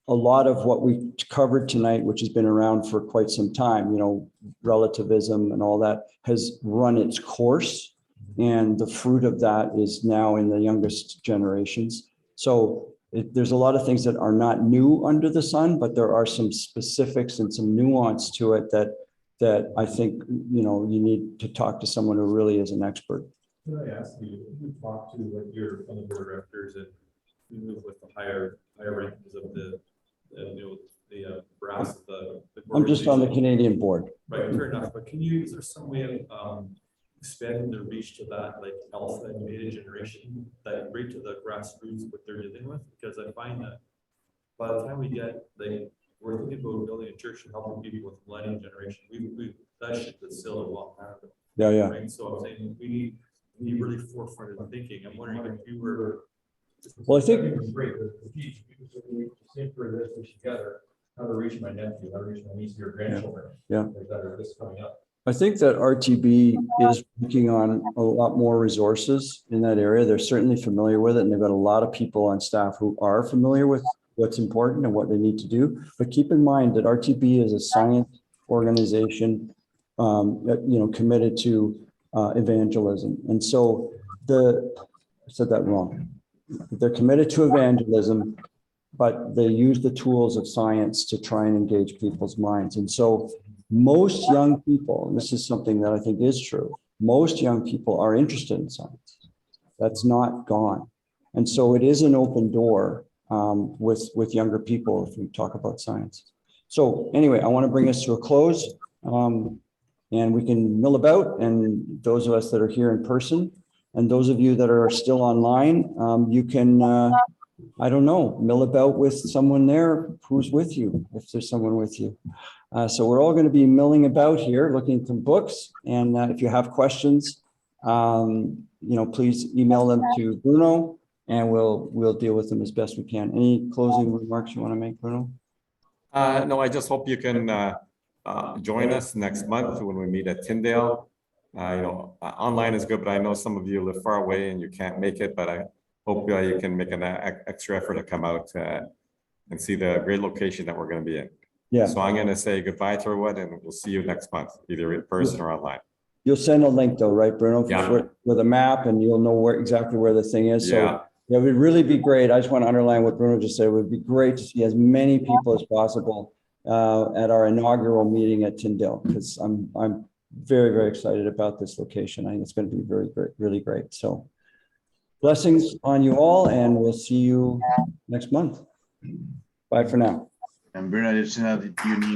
A lot of what we covered tonight, which has been around for quite some time, relativism and all that, has run its course, and the fruit of that is now in the youngest generations. So there's a lot of things that are not new under the sun, but there are some specifics and some nuance to it that I think you need to talk to someone who really is an expert. Can I ask you, you talk to your on the board of directors and you move with the higher rankings of the brass of the I'm just on the Canadian board. Right, fair enough. But is there some way of expanding the reach to that, like alpha and beta generation, that right to the grassroots, what they're dealing with? Because I find that by the time we get, we're thinking about building a church and helping people with millennial generation, that ship is still a long time ago. Yeah. Right? So I'm saying we need really forefront of thinking. I'm wondering if you were. Well, I think it's great. We think for this together, how to reach my nephew, how to reach my niece or grandchildren. Yeah. That are just coming up. I think that RTB is working on a lot more resources in that area. They're certainly familiar with it, and they've got a lot of people on staff who are familiar with what's important and what they need to do. But keep in mind that RTB is a science organization, committed to evangelism. And so I said that wrong. They're committed to evangelism, but they use the tools of science to try and engage people's minds. And so most young people, and this is something that I think is true, most young people are interested in science. That's not gone. And so it is an open door with younger people if we talk about science. So anyway, I want to bring us to a close, and we can mill about, and those of us that are here in person, and those of you that are still online, you can, I don't know, mill about with someone there who's with you, if there's someone with you. So we're all going to be milling about here, looking through books, and if you have questions, please email them to Bruno, and we'll deal with them as best we can. Any closing remarks you want to make, Bruno? No, I just hope you can join us next month when we meet at Tyndale. Online is good, but I know some of you live far away and you can't make it, but I hope you can make an extra effort to come out and see the great location that we're going to be in. Yeah. So I'm going to say goodbye to everyone, and we'll see you next month, either in person or online. You'll send a link though, right, Bruno? Yeah. With a map, and you'll know exactly where the thing is. So Yeah. it would really be great. I just want to underline what Bruno just said. It would be great to see as many people as possible at our inaugural meeting at Tyndale, because I'm very, very excited about this location. I think it's going to be very great, really great. So blessings on you all, and we'll see you next month. Bye for now. And Bruno, I did send out you an email